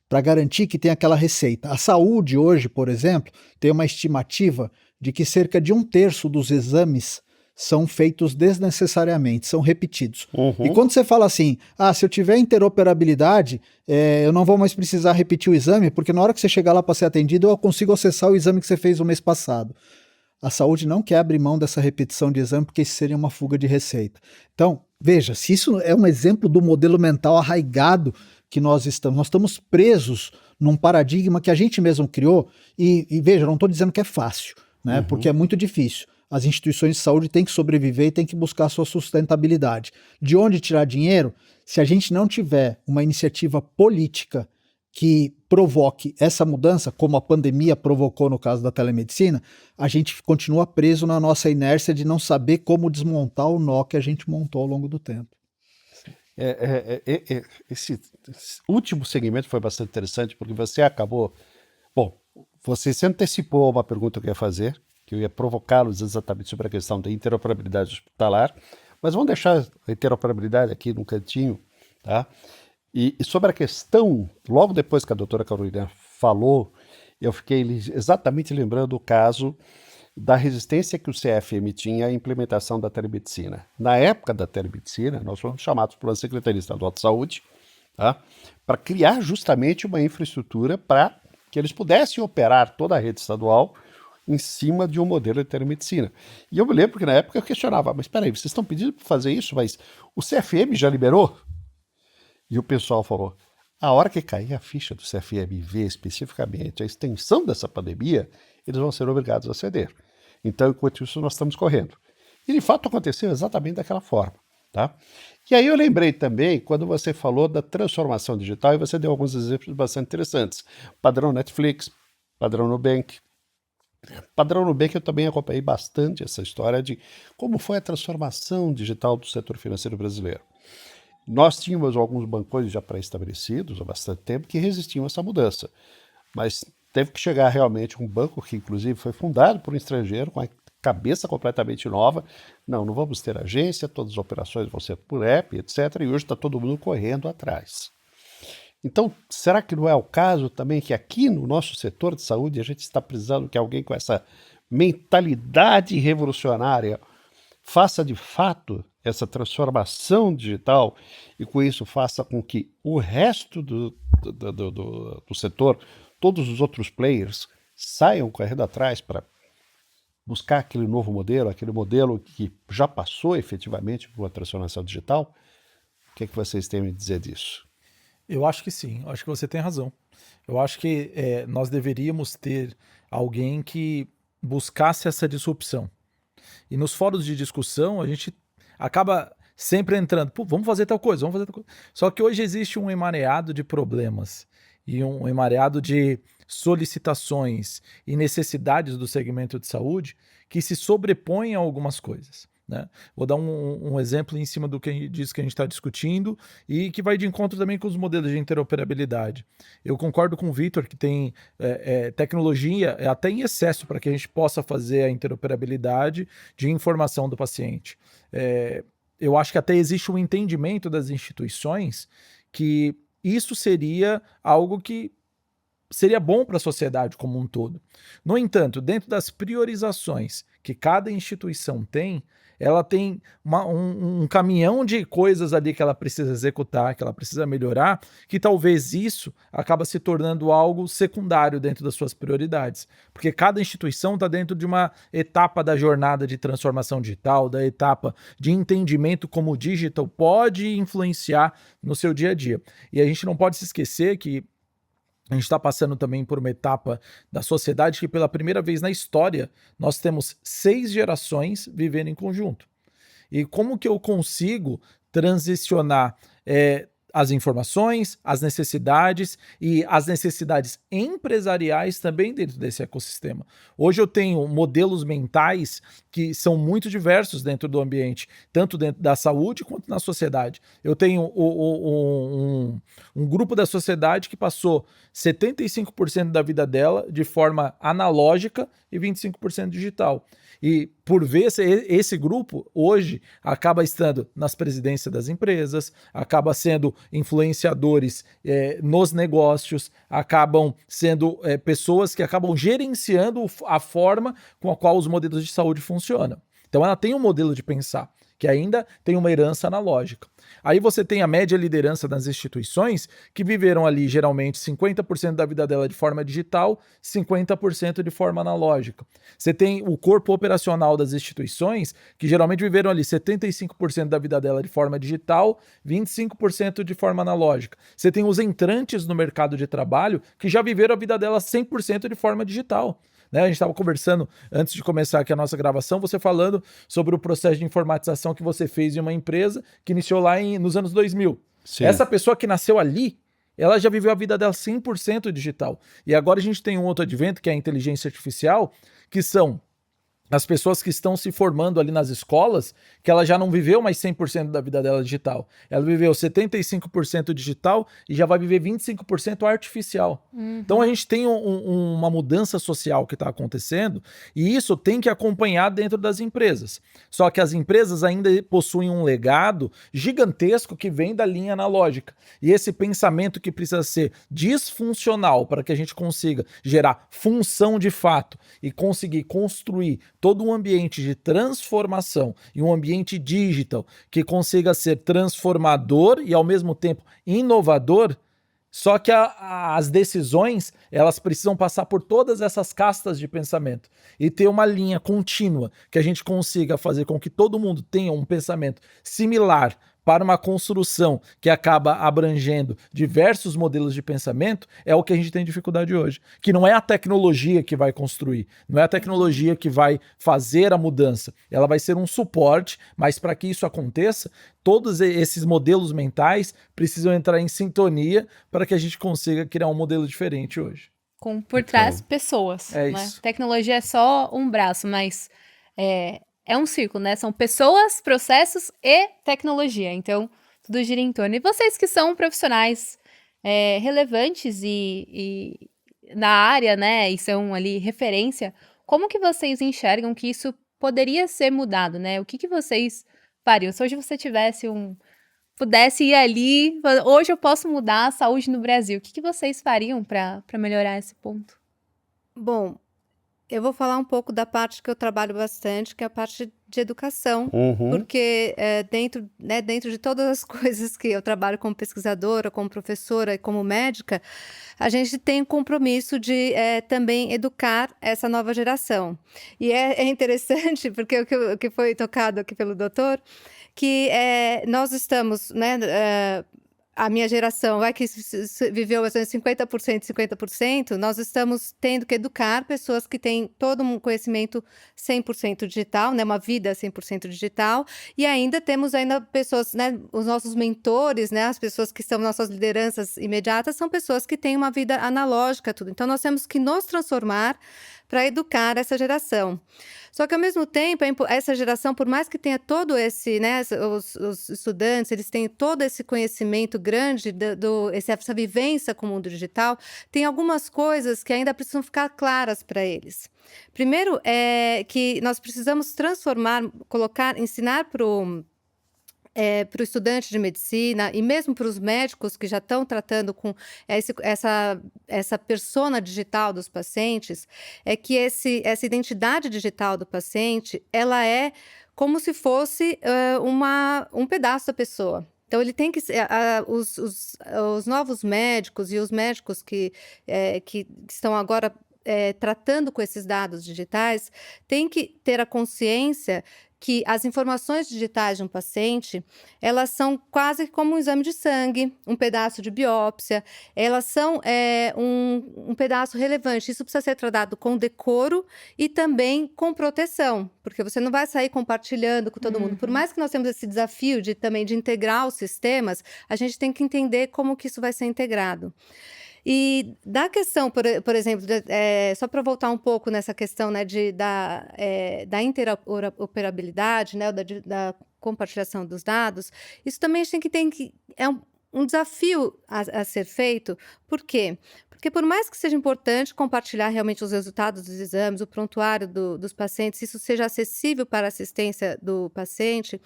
Para garantir que tem aquela receita. A saúde hoje, por exemplo, tem uma estimativa de que cerca de 1/3 dos exames são feitos desnecessariamente, são repetidos. E quando você fala assim, se eu tiver interoperabilidade, eu não vou mais precisar repetir o exame, porque na hora que você chegar lá para ser atendido, eu consigo acessar o exame que você fez o mês passado. A saúde não quer abrir mão dessa repetição de exame, porque isso seria uma fuga de receita. Então, veja, se isso é um exemplo do modelo mental arraigado que nós estamos presos num paradigma que a gente mesmo criou, e veja, não estou dizendo que é fácil, né? Porque é muito difícil. As instituições de saúde têm que sobreviver e têm que buscar a sua sustentabilidade. De onde tirar dinheiro? Se a gente não tiver uma iniciativa política que provoque essa mudança, como a pandemia provocou no caso da telemedicina, a gente continua preso na nossa inércia de não saber como desmontar o nó que a gente montou ao longo do tempo. Esse último segmento foi bastante interessante, porque você acabou... Bom, você se antecipou a uma pergunta que eu ia fazer, que eu ia provocá-los exatamente sobre a questão da interoperabilidade hospitalar, mas vamos deixar a interoperabilidade aqui no cantinho, tá? E sobre a questão, logo depois que a doutora Carolina falou, eu fiquei exatamente lembrando o caso da resistência que o CFM tinha à implementação da telemedicina. Na época da telemedicina, nós fomos chamados pela Secretaria Estadual de Saúde, tá, para criar justamente uma infraestrutura para que eles pudessem operar toda a rede estadual em cima de um modelo de telemedicina. E eu me lembro que na época eu questionava, mas espera aí, vocês estão pedindo para fazer isso, mas o CFM já liberou? E o pessoal falou, a hora que cair a ficha do CFM e ver especificamente a extensão dessa pandemia, eles vão ser obrigados a ceder. Então, enquanto isso, nós estamos correndo. E, de fato, aconteceu exatamente daquela forma. Tá? E aí eu lembrei também, quando você falou da transformação digital, e você deu alguns exemplos bastante interessantes. Padrão Netflix, padrão Nubank. Padrão Nubank, eu também acompanhei bastante essa história de como foi a transformação digital do setor financeiro brasileiro. Nós tínhamos alguns bancões já pré-estabelecidos há bastante tempo que resistiam a essa mudança, mas teve que chegar realmente um banco que inclusive foi fundado por um estrangeiro com a cabeça completamente nova. Não vamos ter agência, todas as operações vão ser por app, etc. E hoje está todo mundo correndo atrás. Então, será que não é o caso também que aqui no nosso setor de saúde a gente está precisando que alguém com essa mentalidade revolucionária faça de fato essa transformação digital e com isso faça com que o resto do setor, todos os outros players, saiam correndo atrás para buscar aquele novo modelo, aquele modelo que já passou efetivamente por uma transformação digital? O que é que vocês têm a me dizer disso? Eu acho que sim, acho que você tem razão. Eu acho que nós deveríamos ter alguém que buscasse essa disrupção. E nos fóruns de discussão, a gente acaba sempre entrando, vamos fazer tal coisa, vamos fazer tal coisa. Só que hoje existe um emaranhado de problemas e um emaranhado de solicitações e necessidades do segmento de saúde que se sobrepõem a algumas coisas. Né? Vou dar um exemplo em cima do que diz que a gente está discutindo e que vai de encontro também com os modelos de interoperabilidade. Eu concordo com o Vitor que tem tecnologia até em excesso para que a gente possa fazer a interoperabilidade de informação do paciente. Eu acho que até existe um entendimento das instituições que isso seria algo que seria bom para a sociedade como um todo. No entanto, dentro das priorizações que cada instituição tem, ela tem um caminhão de coisas ali que ela precisa executar, que ela precisa melhorar, que talvez isso acaba se tornando algo secundário dentro das suas prioridades. Porque cada instituição está dentro de uma etapa da jornada de transformação digital, da etapa de entendimento como o digital pode influenciar no seu dia a dia. E a gente não pode se esquecer que a gente está passando também por uma etapa da sociedade que pela primeira vez na história nós temos 6 gerações vivendo em conjunto. E como que eu consigo transicionar as informações, as necessidades e as necessidades empresariais também dentro desse ecossistema? Hoje eu tenho modelos mentais que são muito diversos dentro do ambiente, tanto dentro da saúde quanto na sociedade. Eu tenho um grupo da sociedade que passou 75% da vida dela de forma analógica e 25% digital. E por vezes esse grupo hoje acaba estando nas presidências das empresas, acaba sendo influenciadores nos negócios, acabam sendo pessoas que acabam gerenciando a forma com a qual os modelos de saúde funcionam. Então ela tem um modelo de pensar que ainda tem uma herança analógica. Aí você tem a média liderança das instituições que viveram ali geralmente 50% da vida dela de forma digital, 50% de forma analógica. Você tem o corpo operacional das instituições que geralmente viveram ali 75% da vida dela de forma digital, 25% de forma analógica. Você tem os entrantes no mercado de trabalho que já viveram a vida dela 100% de forma digital. A gente estava conversando antes de começar aqui a nossa gravação, você falando sobre o processo de informatização que você fez em uma empresa que iniciou lá nos anos 2000. Sim. Essa pessoa que nasceu ali, ela já viveu a vida dela 100% digital. E agora a gente tem um outro advento, que é a inteligência artificial, que são as pessoas que estão se formando ali nas escolas, que ela já não viveu mais 100% da vida dela digital. Ela viveu 75% digital e já vai viver 25% artificial. Então a gente tem uma mudança social que está acontecendo e isso tem que acompanhar dentro das empresas. Só que as empresas ainda possuem um legado gigantesco que vem da linha analógica. E esse pensamento que precisa ser disfuncional para que a gente consiga gerar função de fato e conseguir construir todo um ambiente de transformação e um ambiente digital que consiga ser transformador e ao mesmo tempo inovador, só que as decisões elas precisam passar por todas essas castas de pensamento e ter uma linha contínua que a gente consiga fazer com que todo mundo tenha um pensamento similar para uma construção que acaba abrangendo diversos modelos de pensamento, é o que a gente tem dificuldade hoje. Que não é a tecnologia que vai construir, não é a tecnologia que vai fazer a mudança. Ela vai ser um suporte, mas para que isso aconteça, todos esses modelos mentais precisam entrar em sintonia para que a gente consiga criar um modelo diferente hoje. Com por trás pessoas. É né? isso. Tecnologia é só um braço, mas é um círculo, né? São pessoas, processos e tecnologia. Então, tudo gira em torno. E vocês que são profissionais relevantes e na área, né? E são ali referência, como que vocês enxergam que isso poderia ser mudado, né? O que vocês fariam? Se hoje você tivesse pudesse ir ali, hoje eu posso mudar a saúde no Brasil. O que vocês fariam para melhorar esse ponto? Bom, eu vou falar um pouco da parte que eu trabalho bastante, que é a parte de educação, porque dentro de todas as coisas que eu trabalho como pesquisadora, como professora e como médica, a gente tem um compromisso de também educar essa nova geração. E é interessante, porque o que foi tocado aqui pelo doutor, que nós estamos, né, a minha geração que viveu 50%, 50%, nós estamos tendo que educar pessoas que têm todo um conhecimento 100% digital, né, uma vida 100% digital, e ainda temos pessoas, né, os nossos mentores, né, as pessoas que são nossas lideranças imediatas, são pessoas que têm uma vida analógica, tudo. Então, nós temos que nos transformar para educar essa geração. Só que, ao mesmo tempo, essa geração, por mais que tenha todo esse, né, os estudantes, eles têm todo esse conhecimento grande, essa vivência com o mundo digital, tem algumas coisas que ainda precisam ficar claras para eles. Primeiro, é que nós precisamos transformar, ensinar para o estudante de medicina e mesmo para os médicos que já estão tratando com essa persona digital dos pacientes, é que essa identidade digital do paciente, ela é como se fosse um pedaço da pessoa. Então, ele tem que ser, os novos médicos e os médicos que estão agora tratando com esses dados digitais, têm que ter a consciência que as informações digitais de um paciente, elas são quase como um exame de sangue, um pedaço de biópsia, elas são um pedaço relevante. Isso precisa ser tratado com decoro e também com proteção, porque você não vai sair compartilhando com todo mundo. Por mais que nós temos esse desafio também de integrar os sistemas, a gente tem que entender como que isso vai ser integrado. E da questão, por exemplo, só para voltar um pouco nessa questão, né, da interoperabilidade, né, da compartilhação dos dados, isso também a gente tem que é um desafio a ser feito. Por quê? Porque por mais que seja importante compartilhar realmente os resultados dos exames, o prontuário dos pacientes, isso seja acessível para a assistência do paciente,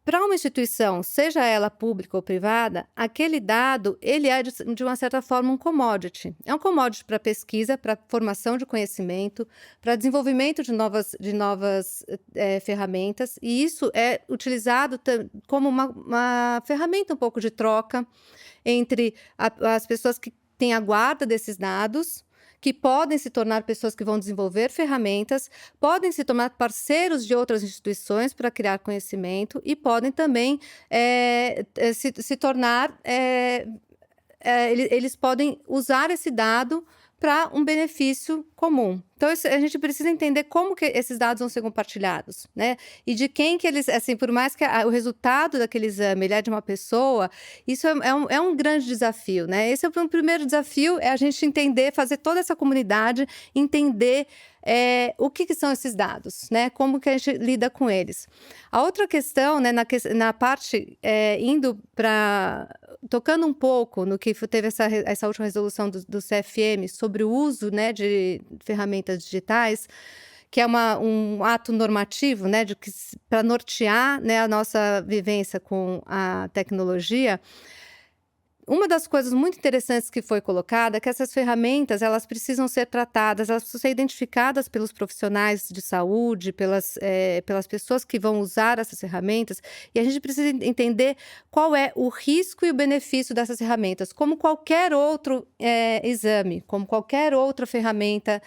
para uma instituição, seja ela pública ou privada, aquele dado, ele é de uma certa forma um commodity. É um commodity para pesquisa, para formação de conhecimento, para desenvolvimento de novas ferramentas, e isso é utilizado como uma ferramenta um pouco de troca entre as pessoas que têm a guarda desses dados, que podem se tornar pessoas que vão desenvolver ferramentas, podem se tornar parceiros de outras instituições para criar conhecimento e podem também se tornar... eles podem usar esse dado para um benefício comum. Então, a gente precisa entender como que esses dados vão ser compartilhados, né? E de quem que eles, assim, por mais que o resultado daquele exame ele é de uma pessoa, isso é um grande desafio, né? Esse é o primeiro desafio, é a gente entender, fazer toda essa comunidade entender o que são esses dados, né? Como que a gente lida com eles. A outra questão, né, na parte tocando um pouco no que teve essa última resolução do CFM sobre o uso, né, de ferramentas digitais, que é um ato normativo, né, para nortear, né, a nossa vivência com a tecnologia. Uma das coisas muito interessantes que foi colocada é que essas ferramentas, elas precisam ser tratadas, elas precisam ser identificadas pelos profissionais de saúde, pelas pessoas que vão usar essas ferramentas, e a gente precisa entender qual é o risco e o benefício dessas ferramentas, como qualquer outro exame, como qualquer outra ferramenta,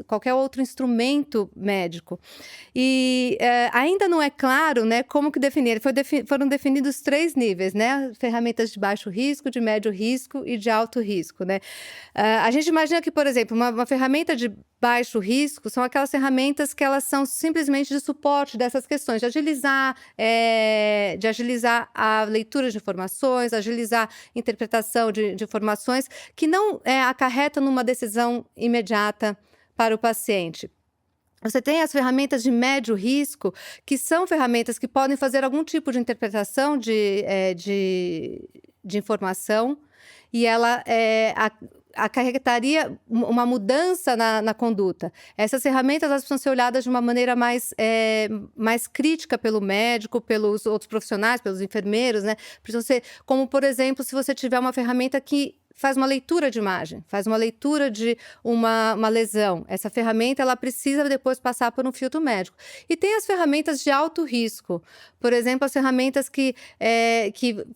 qualquer outro instrumento médico. E ainda não é claro, né, como que definir. Foram definidos 3 níveis, né? Ferramentas de baixo risco, de médio risco e de alto risco, né? A gente imagina que, por exemplo, uma ferramenta de baixo risco são aquelas ferramentas que elas são simplesmente de suporte dessas questões, de agilizar a leitura de informações, agilizar a interpretação de informações, que não acarretam numa decisão imediata para o paciente. Você tem as ferramentas de médio risco, que são ferramentas que podem fazer algum tipo de interpretação de informação, e ela acarretaria uma mudança na conduta. Essas ferramentas elas precisam ser olhadas de uma maneira mais crítica pelo médico, pelos outros profissionais, pelos enfermeiros, né? Precisam ser, como, por exemplo, se você tiver uma ferramenta que faz uma leitura de imagem, faz uma leitura de uma lesão. Essa ferramenta ela precisa depois passar por um filtro médico. E tem as ferramentas de alto risco. Por exemplo, as ferramentas que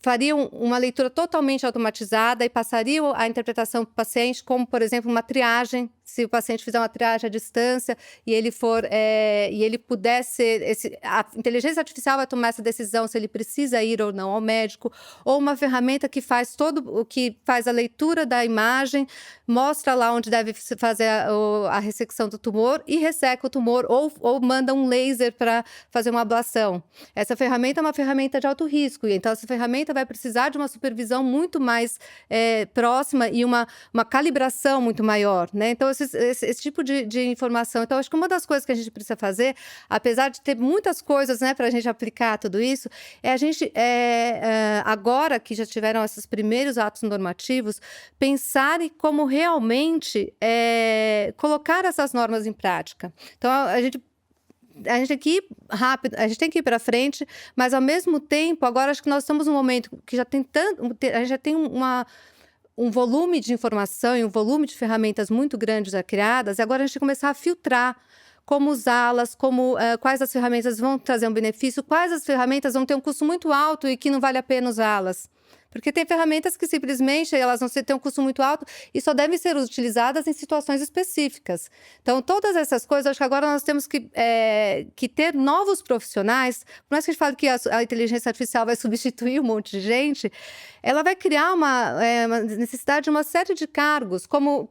fariam uma leitura totalmente automatizada e passariam a interpretação para o paciente, como, por exemplo, uma triagem. Se o paciente fizer uma triagem à distância e ele pudesse... A inteligência artificial vai tomar essa decisão se ele precisa ir ou não ao médico. Ou uma ferramenta que faz a leitura da imagem, mostra lá onde deve fazer a ressecção do tumor e resseca o tumor, ou manda um laser para fazer uma ablação. Essa ferramenta é uma ferramenta de alto risco, e então essa ferramenta vai precisar de uma supervisão muito mais próxima e uma calibração muito maior, né? Então, esse tipo de informação. Então, acho que uma das coisas que a gente precisa fazer, apesar de ter muitas coisas, né, para a gente aplicar tudo isso, é a gente, agora que já tiveram esses primeiros atos normativos, pensar em como realmente colocar essas normas em prática. Então, a gente a gente tem que ir rápido, a gente tem que ir para frente, mas ao mesmo tempo, agora acho que nós estamos num momento que já tem a gente já tem um volume de informação e um volume de ferramentas muito grandes já criadas, e agora a gente tem que começar a filtrar como usá-las, quais as ferramentas vão trazer um benefício, quais as ferramentas vão ter um custo muito alto e que não vale a pena usá-las. Porque tem ferramentas que simplesmente elas vão ter um custo muito alto e só devem ser utilizadas em situações específicas. Então, todas essas coisas, acho que agora nós temos que ter novos profissionais. Por mais que a gente fale que a inteligência artificial vai substituir um monte de gente, ela vai criar uma necessidade de uma série de cargos, como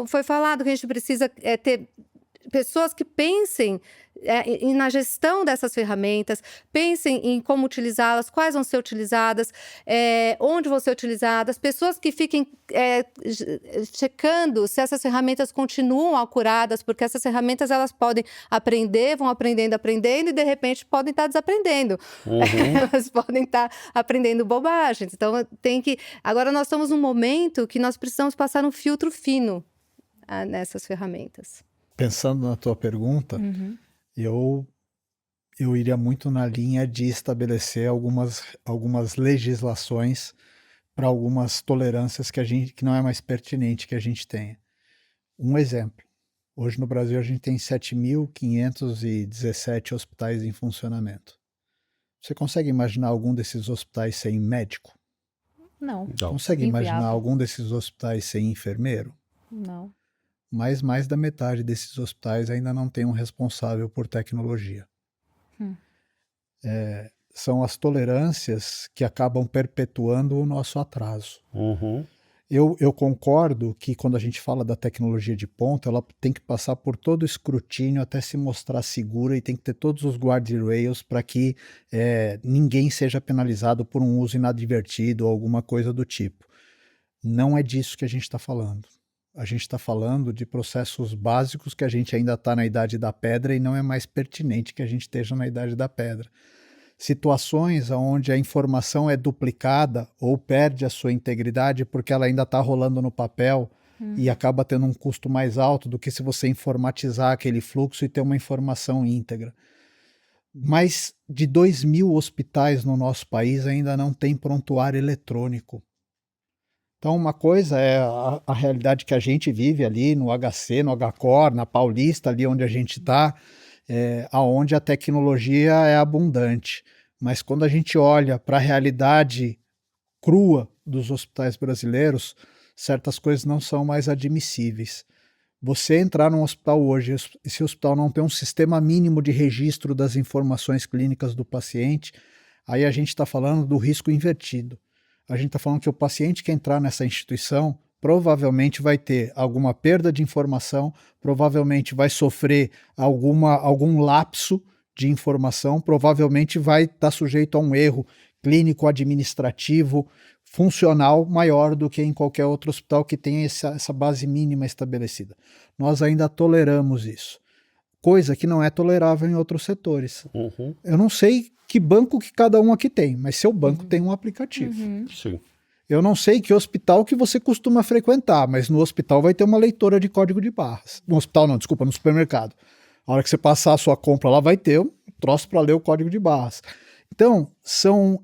foi falado, que a gente precisa ter pessoas que pensem na gestão dessas ferramentas, pensem em como utilizá-las, quais vão ser utilizadas, onde vão ser utilizadas, pessoas que fiquem checando se essas ferramentas continuam acuradas, porque essas ferramentas elas podem aprender, vão aprendendo e de repente podem estar desaprendendo. Elas podem estar aprendendo bobagens. Então agora nós estamos num momento que nós precisamos passar um filtro fino nessas ferramentas. Pensando na tua pergunta, eu iria muito na linha de estabelecer algumas legislações para algumas tolerâncias que não é mais pertinente que a gente tenha. Um exemplo, hoje no Brasil a gente tem 7.517 hospitais em funcionamento. Você consegue imaginar algum desses hospitais sem médico? Não. Consegue imaginar algum desses hospitais sem enfermeiro? Não. Mas mais da metade desses hospitais ainda não tem um responsável por tecnologia. São as tolerâncias que acabam perpetuando o nosso atraso. Eu concordo que quando a gente fala da tecnologia de ponta, ela tem que passar por todo o escrutínio até se mostrar segura e tem que ter todos os guardrails para que ninguém seja penalizado por um uso inadvertido ou alguma coisa do tipo. Não é disso que a gente está falando. A gente está falando de processos básicos que a gente ainda está na idade da pedra e não é mais pertinente que a gente esteja na idade da pedra. Situações onde a informação é duplicada ou perde a sua integridade porque ela ainda está rolando no papel e acaba tendo um custo mais alto do que se você informatizar aquele fluxo e ter uma informação íntegra. Mais de 2.000 hospitais no nosso país ainda não tem prontuário eletrônico. Então, uma coisa é a realidade que a gente vive ali no HC, no HCOR, na Paulista, ali onde a gente está, aonde a tecnologia é abundante. Mas quando a gente olha para a realidade crua dos hospitais brasileiros, certas coisas não são mais admissíveis. Você entrar num hospital hoje, esse hospital não tem um sistema mínimo de registro das informações clínicas do paciente, aí a gente está falando do risco invertido. A gente está falando que o paciente que entrar nessa instituição provavelmente vai ter alguma perda de informação, provavelmente vai sofrer algum lapso de informação, provavelmente vai estar sujeito a um erro clínico, administrativo, funcional maior do que em qualquer outro hospital que tenha essa base mínima estabelecida. Nós ainda toleramos isso, coisa que não é tolerável em outros setores. Eu não sei que banco que cada um aqui tem, mas seu banco tem um aplicativo. Sim. Eu não sei que hospital que você costuma frequentar, mas no hospital vai ter uma leitora de código de barras. No hospital não, desculpa, no supermercado. A hora que você passar a sua compra lá vai ter um troço para ler o código de barras. Então, são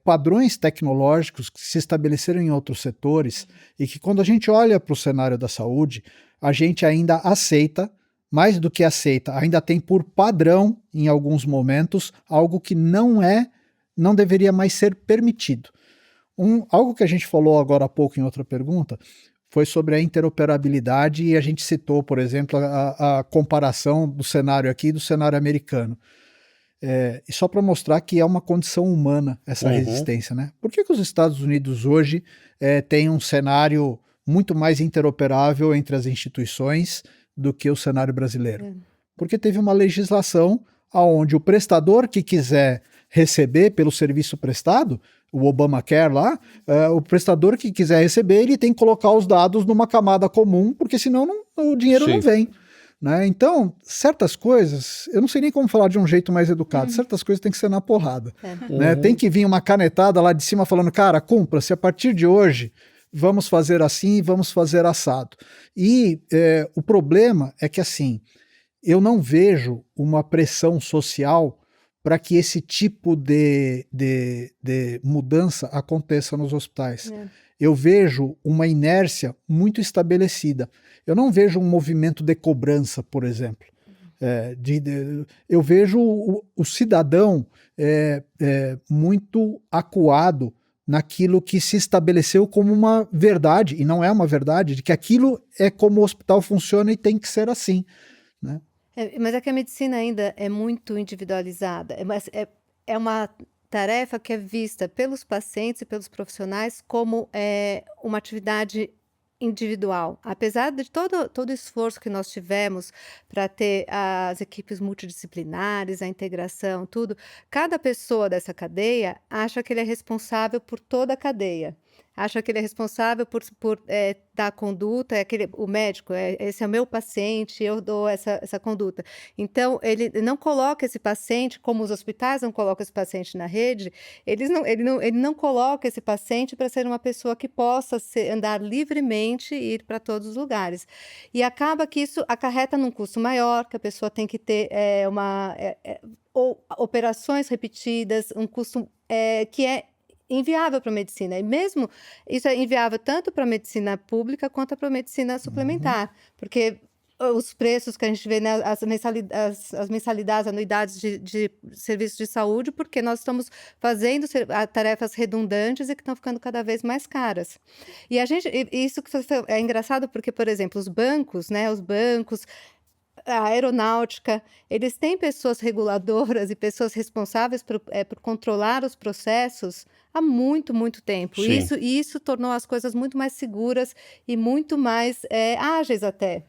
padrões tecnológicos que se estabeleceram em outros setores e que quando a gente olha para o cenário da saúde, a gente ainda aceita, mais do que aceita, ainda tem por padrão, em alguns momentos, algo que não deveria mais ser permitido. Algo que a gente falou agora há pouco em outra pergunta foi sobre a interoperabilidade e a gente citou, por exemplo, a comparação do cenário aqui e do cenário americano. E só para mostrar que é uma condição humana essa resistência, né? Por que os Estados Unidos hoje têm um cenário muito mais interoperável entre as instituições do que o cenário brasileiro? Porque teve uma legislação onde o prestador que quiser receber pelo serviço prestado, o Obamacare lá, o prestador que quiser receber, ele tem que colocar os dados numa camada comum, porque senão o dinheiro não vem. Né? Então, certas coisas, eu não sei nem como falar de um jeito mais educado, certas coisas tem que ser na porrada. Né? Tem que vir uma canetada lá de cima falando, cara, cumpra-se, a partir de hoje vamos fazer assim, vamos fazer assado. E o problema é que assim, eu não vejo uma pressão social para que esse tipo de mudança aconteça nos hospitais. Eu vejo uma inércia muito estabelecida. Eu não vejo um movimento de cobrança, por exemplo. Eu vejo o cidadão muito acuado naquilo que se estabeleceu como uma verdade, e não é uma verdade, de que aquilo é como o hospital funciona e tem que ser assim, né? Mas é que a medicina ainda é muito individualizada. É uma tarefa que é vista pelos pacientes e pelos profissionais como uma atividade individual. Apesar de todo o esforço que nós tivemos para ter as equipes multidisciplinares, a integração, tudo, cada pessoa dessa cadeia acha que ele é responsável por toda a cadeia. Acha que ele é responsável por dar conduta, o médico, esse é o meu paciente, eu dou essa conduta. Então, ele não coloca esse paciente, como os hospitais não colocam esse paciente na rede, ele não coloca esse paciente para ser uma pessoa que possa andar livremente e ir para todos os lugares. E acaba que isso acarreta num custo maior, que a pessoa tem que ter ou operações repetidas, um custo que é inviável para a medicina. E mesmo isso é inviável tanto para a medicina pública quanto para a medicina suplementar, porque os preços que a gente vê, né, as mensalidades, anuidades de serviços de saúde, porque nós estamos fazendo tarefas redundantes e que estão ficando cada vez mais caras. E isso é engraçado porque, por exemplo, os bancos, né, a aeronáutica, eles têm pessoas reguladoras e pessoas responsáveis por controlar os processos há muito, muito tempo. Sim. Isso tornou as coisas muito mais seguras e muito mais ágeis até.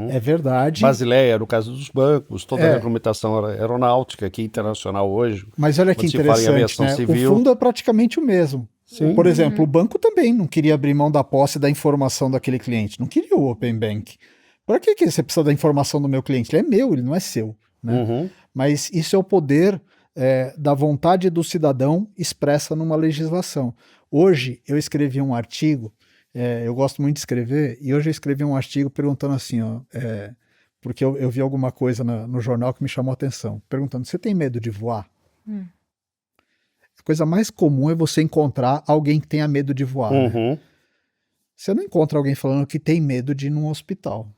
É verdade. Basileia, no caso dos bancos, toda a regulamentação aeronáutica aqui internacional hoje. Mas olha que interessante, né? Civil, o fundo é praticamente o mesmo. Sim. Por exemplo, o banco também não queria abrir mão da posse da informação daquele cliente, não queria o Open Bank. Para que você precisa da informação do meu cliente? Ele é meu, ele não é seu, né? Mas isso é o poder da vontade do cidadão expressa numa legislação. Hoje eu escrevi um artigo, eu gosto muito de escrever, e hoje eu escrevi um artigo perguntando assim, porque eu vi alguma coisa no jornal que me chamou a atenção, perguntando, você tem medo de voar? A coisa mais comum é você encontrar alguém que tenha medo de voar. Né? Você não encontra alguém falando que tem medo de ir num hospital.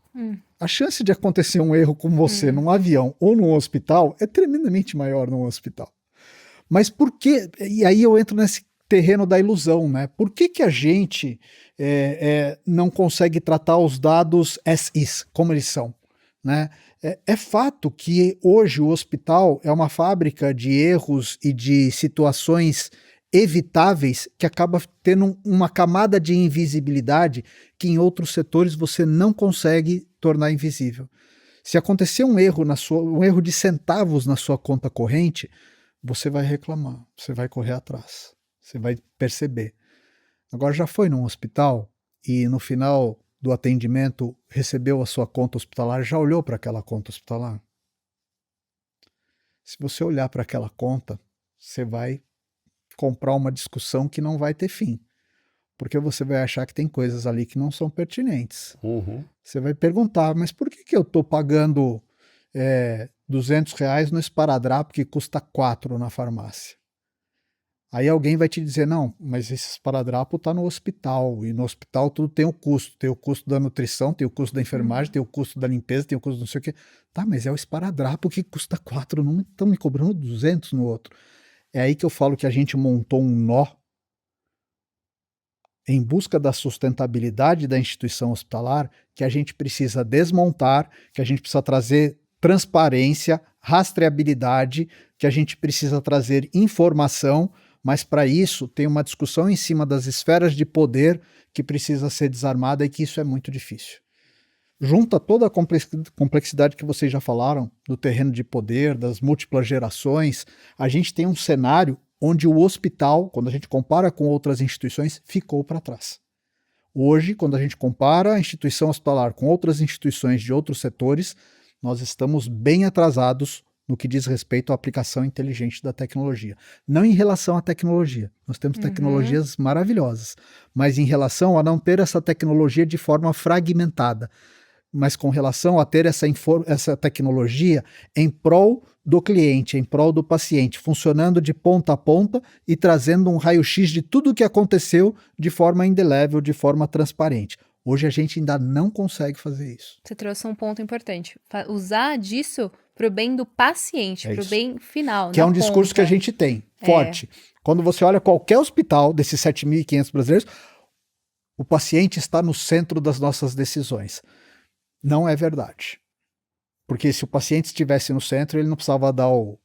A chance de acontecer um erro com você num avião ou num hospital é tremendamente maior num hospital. Mas por que? E aí eu entro nesse terreno da ilusão, né? Por que a gente não consegue tratar os dados as is, como eles são? Né? É fato que hoje o hospital é uma fábrica de erros e de situações evitáveis que acaba tendo uma camada de invisibilidade que em outros setores você não consegue tornar invisível. Se acontecer um erro um erro de centavos na sua conta corrente, você vai reclamar, você vai correr atrás, você vai perceber. Agora já foi num hospital e no final do atendimento recebeu a sua conta hospitalar, já olhou para aquela conta hospitalar? Se você olhar para aquela conta, você vai comprar uma discussão que não vai ter fim, porque você vai achar que tem coisas ali que não são pertinentes. Você vai perguntar, mas por que eu estou pagando R$200 no esparadrapo que custa 4 na farmácia? Aí alguém vai te dizer, não, mas esse esparadrapo está no hospital, e no hospital tudo tem o custo da nutrição, tem o custo da enfermagem, tem o custo da limpeza, tem o custo não sei o quê. Tá, mas é o esparadrapo que custa 4, não estão me cobrando 200 no outro. É aí que eu falo que a gente montou um nó em busca da sustentabilidade da instituição hospitalar, que a gente precisa desmontar, que a gente precisa trazer transparência, rastreabilidade, que a gente precisa trazer informação, mas para isso tem uma discussão em cima das esferas de poder que precisa ser desarmada e que isso é muito difícil. Junta toda a complexidade que vocês já falaram, do terreno de poder, das múltiplas gerações, a gente tem um cenário onde o hospital, quando a gente compara com outras instituições, ficou para trás. Hoje, quando a gente compara a instituição hospitalar com outras instituições de outros setores, nós estamos bem atrasados no que diz respeito à aplicação inteligente da tecnologia. Não em relação à tecnologia, nós temos tecnologias maravilhosas, mas em relação a não ter essa tecnologia de forma fragmentada. mas com relação a ter essa tecnologia em prol do cliente, em prol do paciente, funcionando de ponta a ponta e trazendo um raio-x de tudo o que aconteceu de forma indelével, de forma transparente. Hoje a gente ainda não consegue fazer isso. Você trouxe um ponto importante. Usar disso para o bem do paciente, para o isso. bem final. Que é na um discurso ponta. que a gente tem, forte. Quando você olha qualquer hospital desses 7.500 brasileiros, o paciente está no centro das nossas decisões. Não é verdade. Porque se o paciente estivesse no centro, ele não precisava dar o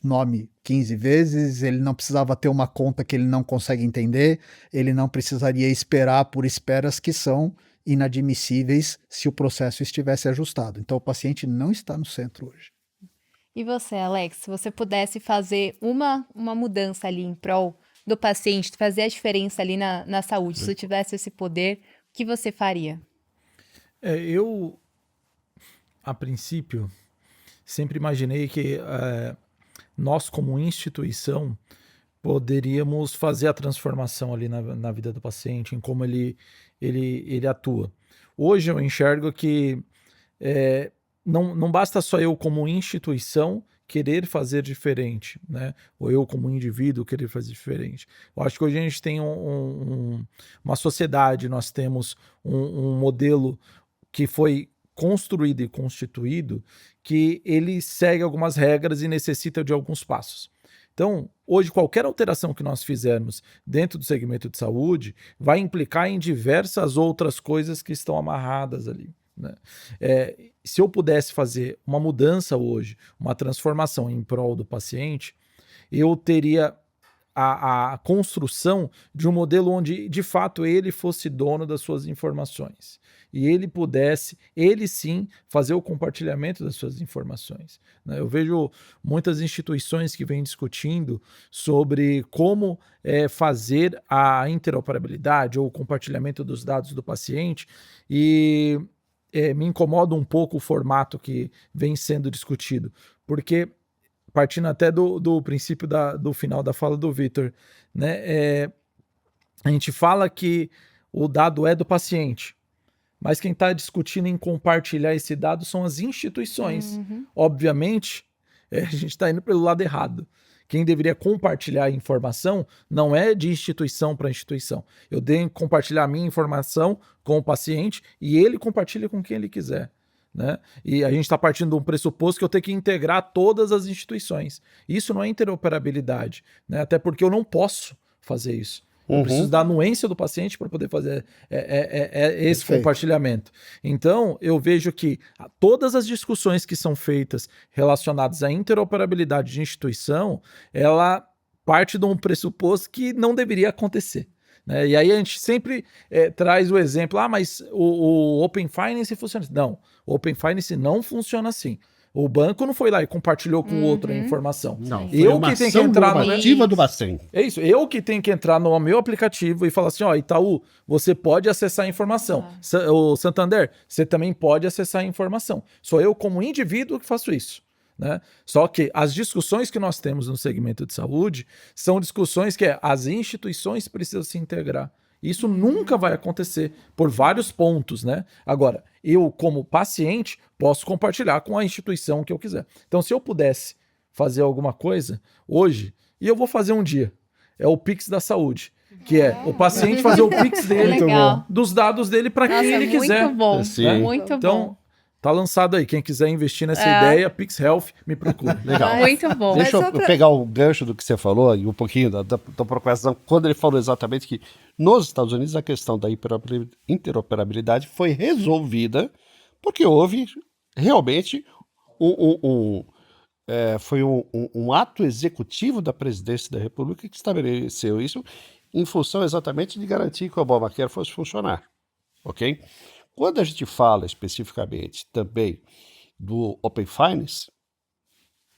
nome 15 vezes, ele não precisava ter uma conta que ele não consegue entender, ele não precisaria esperar por esperas que são inadmissíveis se o processo estivesse ajustado. Então o paciente não está no centro hoje. E você, Alex, se você pudesse fazer uma mudança ali em prol do paciente, fazer a diferença ali na saúde, se você tivesse esse poder, o que você faria? Eu, a princípio, sempre imaginei que nós, como instituição, poderíamos fazer a transformação ali na vida do paciente, em como ele atua. Hoje eu enxergo que não basta só eu, como instituição, querer fazer diferente, né? Ou eu, como indivíduo, querer fazer diferente. Eu acho que hoje a gente tem uma sociedade, nós temos um modelo que foi construído e constituído, que ele segue algumas regras e necessita de alguns passos. Então, hoje, qualquer alteração que nós fizermos dentro do segmento de saúde vai implicar em diversas outras coisas que estão amarradas ali, né? Se eu pudesse fazer uma mudança hoje, uma transformação em prol do paciente, eu teria a construção de um modelo onde, de fato, ele fosse dono das suas informações e ele pudesse, ele sim, fazer o compartilhamento das suas informações, né? Eu vejo muitas instituições que vêm discutindo sobre como fazer a interoperabilidade ou o compartilhamento dos dados do paciente e me incomoda um pouco o formato que vem sendo discutido, porque partindo até do princípio do final da fala do Vitor, né? A gente fala que o dado é do paciente, mas quem está discutindo em compartilhar esse dado são as instituições. Obviamente, a gente está indo pelo lado errado. Quem deveria compartilhar a informação não é de instituição para instituição. Eu tenho que compartilhar a minha informação com o paciente e ele compartilha com quem ele quiser, né? E a gente está partindo de um pressuposto que eu tenho que integrar todas as instituições. Isso não é interoperabilidade, né? Até porque eu não posso fazer isso. Eu preciso da anuência do paciente para poder fazer esse Perfeito. compartilhamento. Então, eu vejo que todas as discussões que são feitas relacionadas à interoperabilidade de instituição, ela parte de um pressuposto que não deveria acontecer, né? E aí a gente sempre traz o exemplo, mas o Open Finance funciona assim. Não, o Open Finance não funciona assim. O banco não foi lá e compartilhou com o outro a informação. Não, Eu que tenho que entrar no normativa do Bacen. É isso, eu que tenho que entrar no meu aplicativo e falar assim, Itaú, você pode acessar a informação. O Santander, você também pode acessar a informação. Sou eu como indivíduo que faço isso, né? Só que as discussões que nós temos no segmento de saúde são discussões que as instituições precisam se integrar. Isso nunca vai acontecer por vários pontos, né? Agora, eu como paciente posso compartilhar com a instituição que eu quiser. Então, se eu pudesse fazer alguma coisa hoje, e eu vou fazer um dia, é o Pix da saúde, que é o paciente fazer o Pix dele, dos dados dele para quem ele quiser. Muito bom, Sim. muito Então, bom. tá lançado aí. Quem quiser investir nessa ideia, Pix Health, me procura. Legal. Muito bom. Deixa Mas eu só pra- pegar o gancho do que você falou e um pouquinho da procuração, quando ele falou exatamente que nos Estados Unidos a questão da interoperabilidade foi resolvida porque houve realmente foi um ato executivo da presidência da República que estabeleceu isso em função exatamente de garantir que o Obamacare fosse funcionar, ok? Quando a gente fala especificamente também do Open Finance,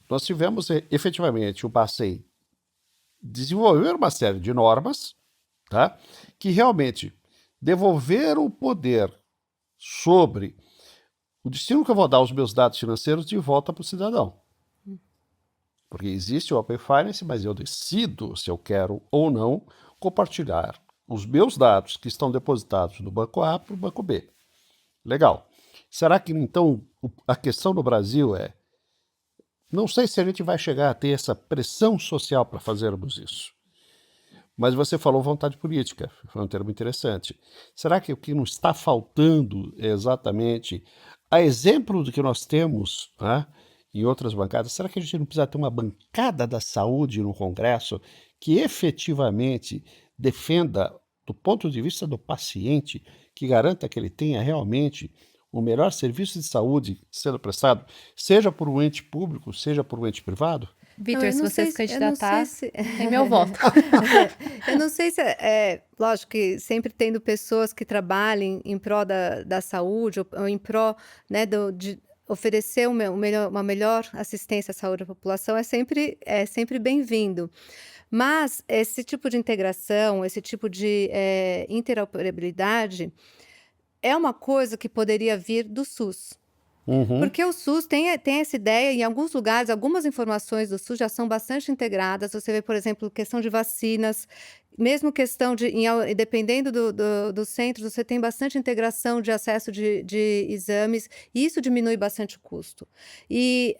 nós tivemos efetivamente o Bacen desenvolver uma série de normas, tá, que realmente devolveram o poder sobre o destino que eu vou dar aos meus dados financeiros de volta para o cidadão. Porque existe o Open Finance, mas eu decido se eu quero ou não compartilhar os meus dados que estão depositados no banco A para o banco B. Legal. Será que então a questão no Brasil é, não sei se a gente vai chegar a ter essa pressão social para fazermos isso, mas você falou vontade política, foi um termo interessante. Será que o que nos está faltando é exatamente, a exemplo do que nós temos, né, em outras bancadas, será que a gente não precisa ter uma bancada da saúde no Congresso que efetivamente defenda, do ponto de vista do paciente, que garanta que ele tenha realmente o melhor serviço de saúde sendo prestado, seja por um ente público, seja por um ente privado? Vitor, eu se não você sei se eu não sei candidatar, se tem meu voto. eu não sei se lógico que sempre tendo pessoas que trabalhem em prol da saúde ou em prol, né, de oferecer uma melhor assistência à saúde à população é sempre bem-vindo. Mas esse tipo de integração, esse tipo de interoperabilidade é uma coisa que poderia vir do SUS. Uhum. Porque o SUS tem essa ideia, em alguns lugares, algumas informações do SUS já são bastante integradas. Você vê, por exemplo, questão de vacinas, mesmo questão dependendo do centro, você tem bastante integração de acesso de exames, e isso diminui bastante o custo. E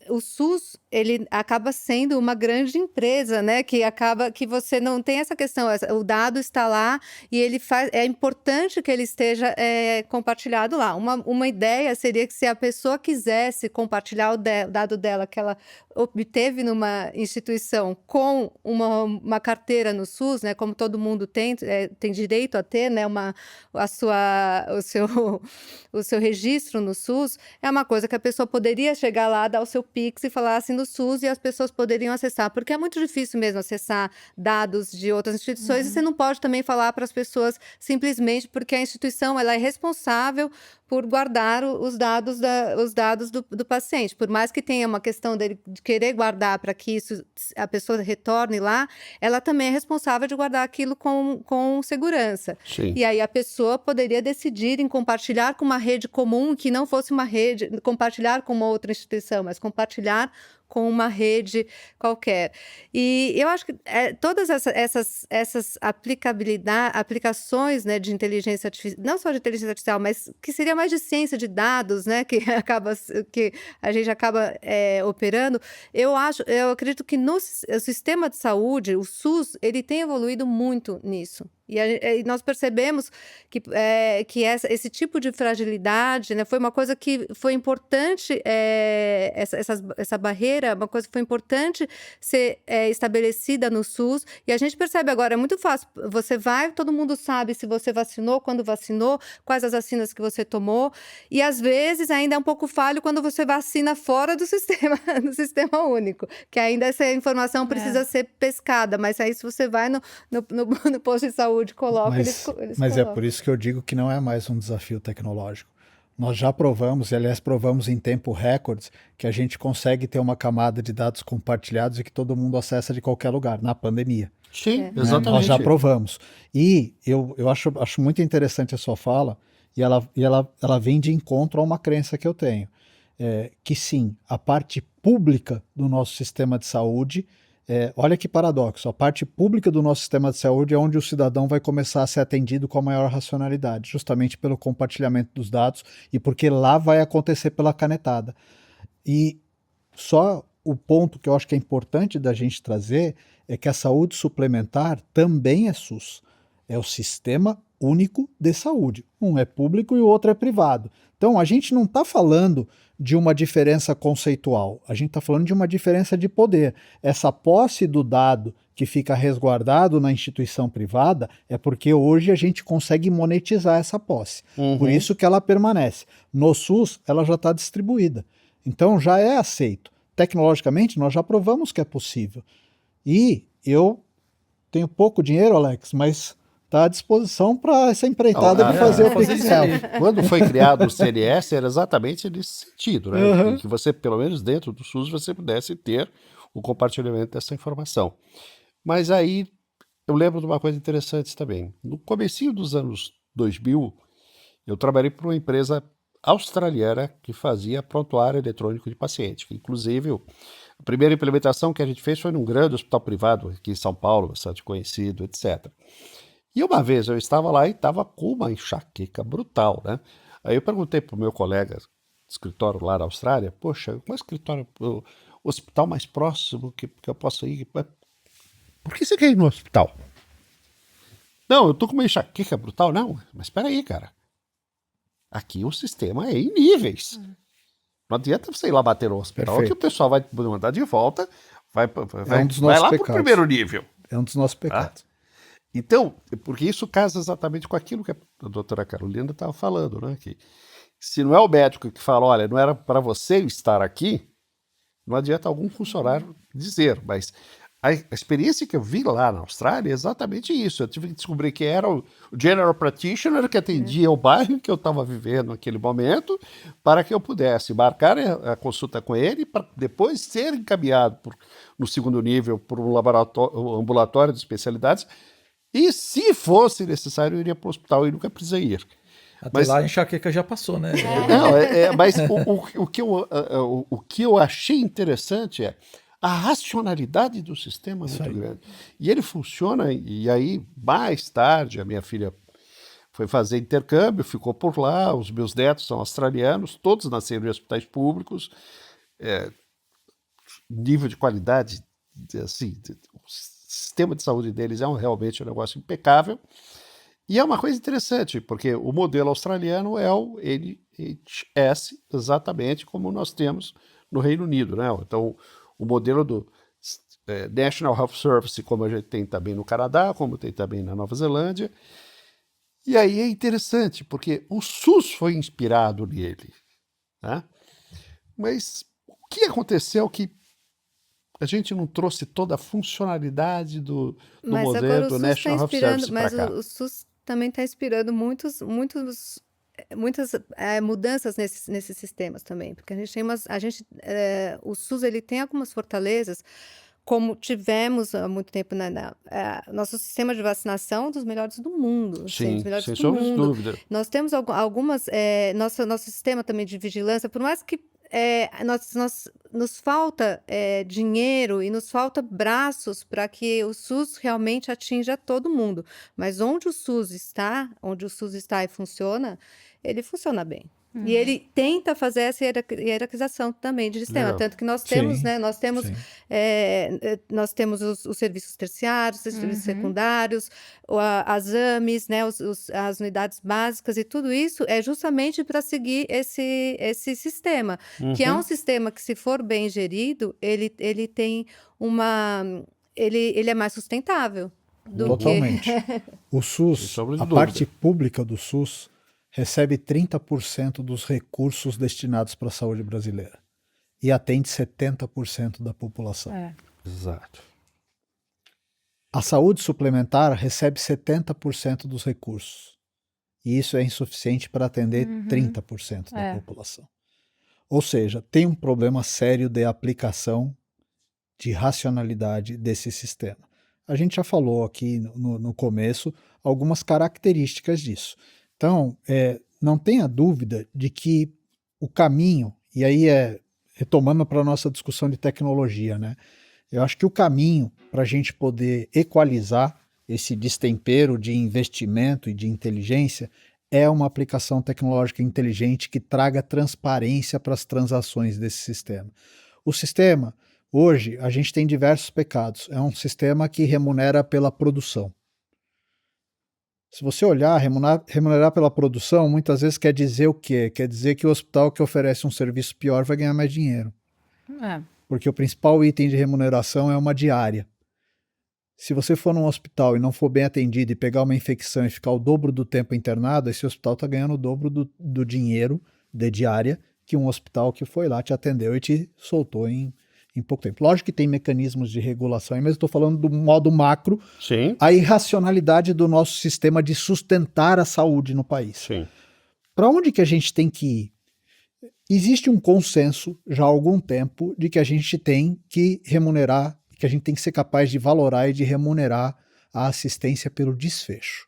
o SUS, ele acaba sendo uma grande empresa, né? Que você não tem essa questão, o dado está lá e é importante que ele esteja compartilhado lá. Uma ideia seria que se a pessoa quisesse compartilhar o dado dela que ela obteve numa instituição com uma carteira no SUS, né, como todo mundo tem direito a ter, né, o seu registro no SUS, é uma coisa que a pessoa poderia chegar lá, dar o seu Pix e falar assim no SUS, e as pessoas poderiam acessar, porque é muito difícil mesmo acessar dados de outras instituições, e você não pode também falar para as pessoas simplesmente porque a instituição ela é responsável por guardar os dados do paciente. Por mais que tenha uma questão dele de querer guardar para que a pessoa retorne lá, ela também é responsável de guardar aquilo com segurança. Sim. E aí a pessoa poderia decidir em compartilhar com uma rede comum, que não fosse uma rede, compartilhar com uma outra instituição, mas compartilhar com uma rede qualquer. E eu acho que todas essas aplicações, né, de inteligência artificial, não só de inteligência artificial, mas que seria mais de ciência de dados, né, que a gente acaba operando, eu acredito que no sistema de saúde, o SUS, ele tem evoluído muito nisso. E nós percebemos que esse tipo de fragilidade, né, foi uma coisa que foi importante, essa barreira, uma coisa que foi importante ser estabelecida no SUS, e a gente percebe agora, é muito fácil, você vai, todo mundo sabe se você vacinou, quando vacinou, quais as vacinas que você tomou, e às vezes ainda é um pouco falho quando você vacina fora do sistema, do sistema único, que ainda essa informação precisa ser pescada, mas aí se você vai no posto de saúde, coloca, eles mas colocam. é por isso que eu digo que não é mais um desafio tecnológico. Nós já provamos, e aliás provamos em tempo recorde, que a gente consegue ter uma camada de dados compartilhados e que todo mundo acessa de qualquer lugar, na pandemia. Sim, Né? exatamente. Nós já provamos. E eu acho muito interessante a sua fala, e ela vem de encontro a uma crença que eu tenho. Que sim, a parte pública do nosso sistema de saúde, olha que paradoxo, a parte pública do nosso sistema de saúde é onde o cidadão vai começar a ser atendido com a maior racionalidade, justamente pelo compartilhamento dos dados e porque lá vai acontecer pela canetada. E só o ponto que eu acho que é importante da gente trazer é que a saúde suplementar também é SUS. É o Sistema Único de Saúde. Um é público e o outro é privado. Então, a gente não está falando de uma diferença conceitual, a gente está falando de uma diferença de poder. Essa posse do dado que fica resguardado na instituição privada é porque hoje a gente consegue monetizar essa posse. Por isso que ela permanece. No SUS, ela já está distribuída. Então, já é aceito. Tecnologicamente, nós já provamos que é possível. E eu tenho pouco dinheiro, Alex, mas está à disposição para essa empreitada de fazer o Pixel. Quando foi criado o CNS, era exatamente nesse sentido, né? Que você, pelo menos dentro do SUS, você pudesse ter o compartilhamento dessa informação. Mas aí, eu lembro de uma coisa interessante também. No comecinho dos anos 2000, eu trabalhei para uma empresa australiana que fazia prontuário eletrônico de paciente. Inclusive, a primeira implementação que a gente fez foi num grande hospital privado aqui em São Paulo, bastante conhecido, etc. E uma vez eu estava lá e estava com uma enxaqueca brutal, né? Aí eu perguntei pro meu colega de escritório lá na Austrália, poxa, qual é o escritório, o hospital mais próximo que eu possa ir? Por que você quer ir no hospital? Não, eu tô com uma enxaqueca brutal. Não, mas espera aí, cara. Aqui o sistema é em níveis. Não adianta você ir lá bater no hospital Perfeito. que o pessoal vai mandar de volta, vai um dos vai nossos lá pro pecados. primeiro nível. É um dos nossos pecados. Então, porque isso casa exatamente com aquilo que a doutora Carolina estava falando, né? Que se não é o médico que fala, olha, não era para você estar aqui, não adianta algum funcionário dizer, mas a experiência que eu vi lá na Austrália é exatamente isso. Eu tive que descobrir que era o general practitioner que atendia o bairro que eu estava vivendo naquele momento, para que eu pudesse marcar a consulta com ele, para depois ser encaminhado no segundo nível por um laboratório, um ambulatório de especialidades. E se fosse necessário, eu iria para o hospital e nunca precisei ir. Até lá a enxaqueca já passou, né? Não, mas o que eu achei interessante é a racionalidade do sistema é Isso muito aí. grande. E ele funciona, e aí, mais tarde, a minha filha foi fazer intercâmbio, ficou por lá, os meus netos são australianos, todos nasceram em hospitais públicos, nível de qualidade, assim, o sistema de saúde deles é realmente um negócio impecável. E é uma coisa interessante, porque o modelo australiano é o NHS, exatamente como nós temos no Reino Unido, né? Então, o modelo do National Health Service, como a gente tem também no Canadá, como tem também na Nova Zelândia. E aí é interessante, porque o SUS foi inspirado nele, né? Mas o que aconteceu que a gente não trouxe toda a funcionalidade do Mas modelo agora o do SUS está National Health inspirando, Service para mas cá? o SUS também está inspirando muitas mudanças nesses sistemas também, porque a gente tem o SUS ele tem algumas fortalezas, como tivemos há muito tempo nosso sistema de vacinação é um dos melhores do mundo, assim, dos Sim, melhores sem do sombra de mundo. dúvida. Nós temos algumas, nosso sistema também de vigilância, por mais que nos falta dinheiro e nos falta braços para que o SUS realmente atinja todo mundo. Mas onde o SUS está e funciona, ele funciona bem. E ele tenta fazer essa hierarquização também de sistema. Legal. Tanto que nós temos, Sim, né? Nós temos, sim. nós temos os serviços terciários, os serviços secundários, as AMEs, né? As unidades básicas e tudo isso é justamente para seguir esse sistema. Que é um sistema que, se for bem gerido, ele tem ele é mais sustentável do Totalmente. O Sem SUS, sombra de a dúvida. parte pública do SUS, recebe 30% dos recursos destinados para a saúde brasileira e atende 70% da população. Exato. A saúde suplementar recebe 70% dos recursos e isso é insuficiente para atender 30% da população. Ou seja, tem um problema sério de aplicação de racionalidade desse sistema. A gente já falou aqui no começo algumas características disso. Então, não tenha dúvida de que o caminho, e aí retomando para a nossa discussão de tecnologia, né? Eu acho que o caminho para a gente poder equalizar esse destempero de investimento e de inteligência é uma aplicação tecnológica inteligente que traga transparência para as transações desse sistema. O sistema, hoje, a gente tem diversos pecados. É um sistema que remunera pela produção. Se você olhar, remunerar pela produção, muitas vezes quer dizer o quê? Quer dizer que o hospital que oferece um serviço pior vai ganhar mais dinheiro. Porque o principal item de remuneração é uma diária. Se você for num hospital e não for bem atendido e pegar uma infecção e ficar o dobro do tempo internado, esse hospital está ganhando o dobro do dinheiro de diária que um hospital que foi lá, te atendeu e te soltou em pouco tempo. Lógico que tem mecanismos de regulação, mas eu estou falando do modo macro, Sim, a irracionalidade do nosso sistema de sustentar a saúde no país. sim. Para onde que a gente tem que ir? Existe um consenso já há algum tempo de que a gente tem que remunerar, que a gente tem que ser capaz de valorar e de remunerar a assistência pelo desfecho.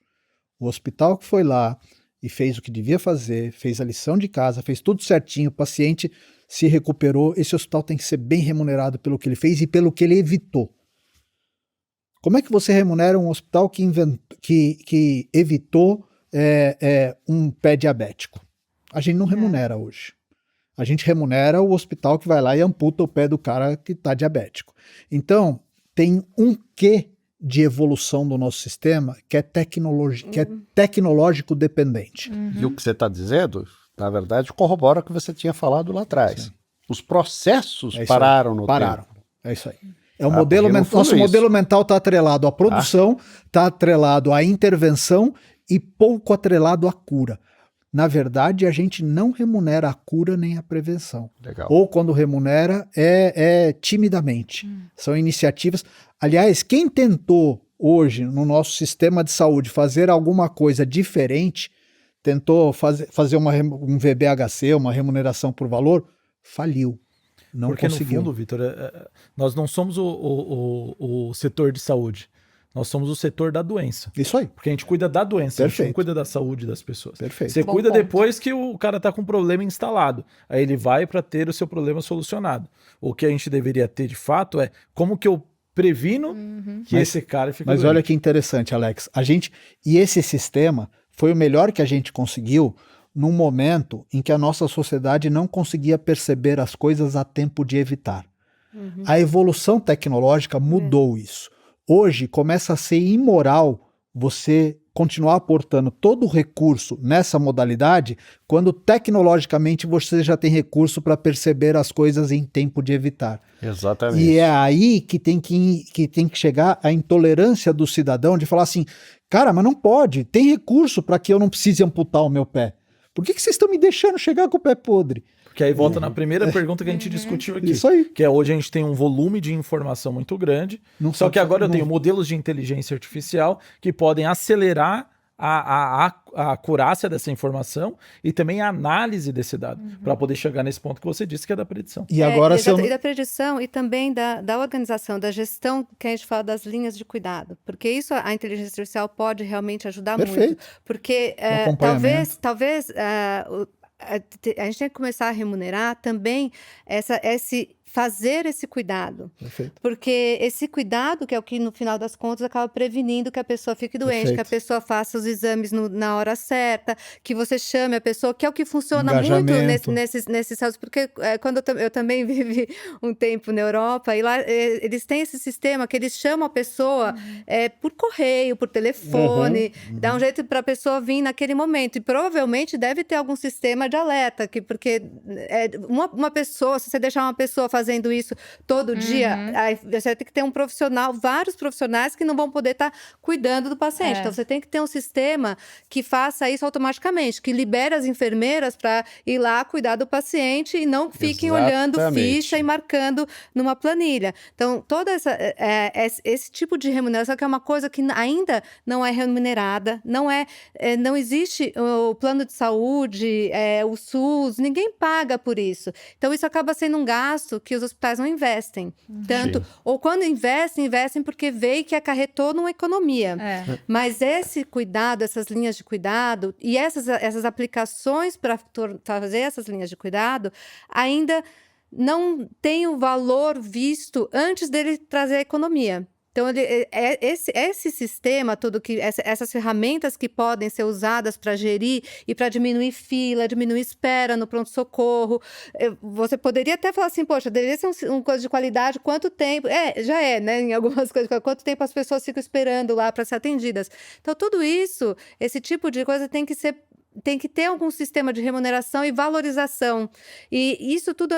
O hospital que foi lá e fez o que devia fazer, fez a lição de casa, fez tudo certinho, o paciente se recuperou, esse hospital tem que ser bem remunerado pelo que ele fez e pelo que ele evitou. Como é que você remunera um hospital que evitou um pé diabético? A gente não remunera hoje. A gente remunera o hospital que vai lá e amputa o pé do cara que está diabético. Então, tem um quê de evolução do nosso sistema que é tecnológico dependente. E o que você está dizendo, na verdade, corrobora o que você tinha falado lá atrás. Sim. Os processos É isso pararam aí. no Pararam. tempo. É isso aí. É o modelo porque não foi nosso isso. modelo mental está atrelado à produção, está atrelado à intervenção e pouco atrelado à cura. Na verdade, a gente não remunera a cura nem a prevenção. Legal. Ou quando remunera, é timidamente. São iniciativas. Aliás, quem tentou hoje, no nosso sistema de saúde, fazer alguma coisa diferente, tentou fazer um VBHC, uma remuneração por valor, faliu. Não Porque conseguiu. no fundo, Vitor, nós não somos o setor de saúde. Nós somos o setor da doença. Isso aí. Porque a gente cuida da doença, a gente Perfeito. não cuida da saúde das pessoas. Perfeito. Você Bom cuida ponto. depois que o cara tá com um problema instalado. Aí ele vai para ter o seu problema solucionado. O que a gente deveria ter de fato é como que eu previno que esse cara fique Mas doente. olha que interessante, Alex. E esse sistema foi o melhor que a gente conseguiu num momento em que a nossa sociedade não conseguia perceber as coisas a tempo de evitar. A evolução tecnológica mudou isso. Hoje começa a ser imoral você continuar aportando todo o recurso nessa modalidade quando tecnologicamente você já tem recurso para perceber as coisas em tempo de evitar. Exatamente. E é aí que tem que chegar a intolerância do cidadão de falar assim, cara, mas não pode, tem recurso para que eu não precise amputar o meu pé. Por que vocês estão me deixando chegar com o pé podre? Porque aí volta na primeira pergunta que a gente discutiu aqui. Isso aí. Que é hoje a gente tem um volume de informação muito grande, Não só que agora eu não- tenho modelos de inteligência artificial que podem acelerar a acurácia dessa informação e também a análise desse dado, para poder chegar nesse ponto que você disse, que é da predição. E agora se eu... E da predição e também da organização, da gestão, que a gente fala das linhas de cuidado. Porque isso a inteligência artificial pode realmente ajudar muito. Perfeito. Porque acompanhamento. talvez a gente tem que começar a remunerar também fazer esse cuidado. Perfeito. Porque esse cuidado, que é o que no final das contas acaba prevenindo que a pessoa fique doente, Perfeito. que a pessoa faça os exames na hora certa, que você chame a pessoa, que é o que funciona muito Engajamento. nesses casos. Porque quando eu também vivi um tempo na Europa, e lá eles têm esse sistema que eles chamam a pessoa por correio, por telefone, dá um jeito para a pessoa vir naquele momento. E provavelmente deve ter algum sistema de alerta, porque uma pessoa, se você deixar uma pessoa fazendo isso todo dia, aí você vai ter que ter um profissional, vários profissionais que não vão poder estar cuidando do paciente. Então, você tem que ter um sistema que faça isso automaticamente, que libere as enfermeiras para ir lá cuidar do paciente e não fiquem olhando ficha e marcando numa planilha. Então, todo esse tipo de remuneração, que é uma coisa que ainda não é remunerada, não existe o plano de saúde, o SUS, ninguém paga por isso. Então, isso acaba sendo um gasto que os hospitais não investem tanto, ou quando investem porque veem que acarretou numa economia. Mas esse cuidado, essas linhas de cuidado e essas aplicações para fazer essas linhas de cuidado ainda não tem o valor visto antes dele trazer a economia. Então, esse sistema todo, essas ferramentas que podem ser usadas para gerir e para diminuir fila, diminuir espera no pronto-socorro, você poderia até falar assim, poxa, deveria ser uma coisa de qualidade, quanto tempo... já é, né? Em algumas coisas, quanto tempo as pessoas ficam esperando lá para ser atendidas. Então, tudo isso, esse tipo de coisa tem que ter algum sistema de remuneração e valorização. E isso tudo...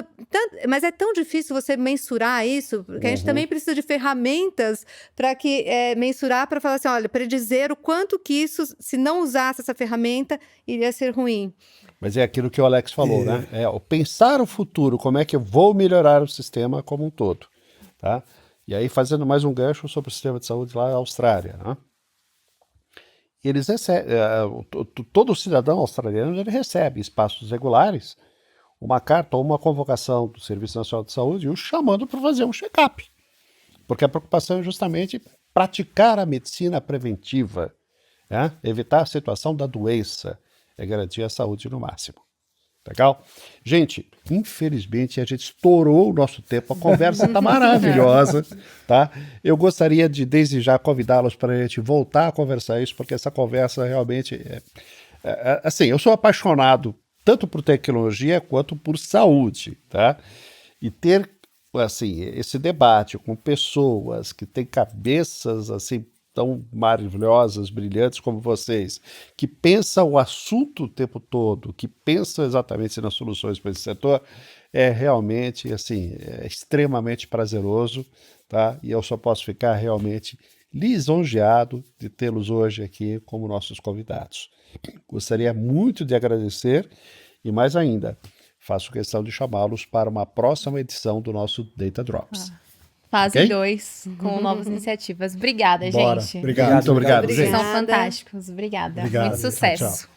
Mas é tão difícil você mensurar isso, porque a gente também precisa de ferramentas para mensurar, para falar assim, olha, predizer o quanto que isso, se não usasse essa ferramenta, iria ser ruim. Mas é aquilo que o Alex falou, né? É o pensar o futuro, como é que eu vou melhorar o sistema como um todo, tá? E aí, fazendo mais um gancho sobre o sistema de saúde lá na Austrália, né? Eles recebem, todo cidadão australiano ele recebe em espaços regulares uma carta ou uma convocação do Serviço Nacional de Saúde o chamando para fazer um check-up. Porque a preocupação é justamente praticar a medicina preventiva, né? Evitar a situação da doença, é garantir a saúde no máximo. Legal? Gente, infelizmente a gente estourou o nosso tempo, a conversa está maravilhosa, tá? Eu gostaria de, desde já, convidá-los para a gente voltar a conversar isso, porque essa conversa realmente assim, eu sou apaixonado tanto por tecnologia quanto por saúde, tá? E ter assim esse debate com pessoas que têm cabeças assim tão maravilhosas, brilhantes como vocês, que pensam o assunto o tempo todo, que pensam exatamente nas soluções para esse setor, é realmente assim, extremamente prazeroso, tá? E eu só posso ficar realmente lisonjeado de tê-los hoje aqui como nossos convidados. Gostaria muito de agradecer e mais ainda, faço questão de chamá-los para uma próxima edição do nosso Data Drops. Fase Ok? 2, com novas iniciativas. Obrigada, Bora. gente. Obrigado. Muito obrigado, obrigado. gente. São Obrigada. fantásticos. Obrigada. Obrigado. Muito Tchau, sucesso. tchau.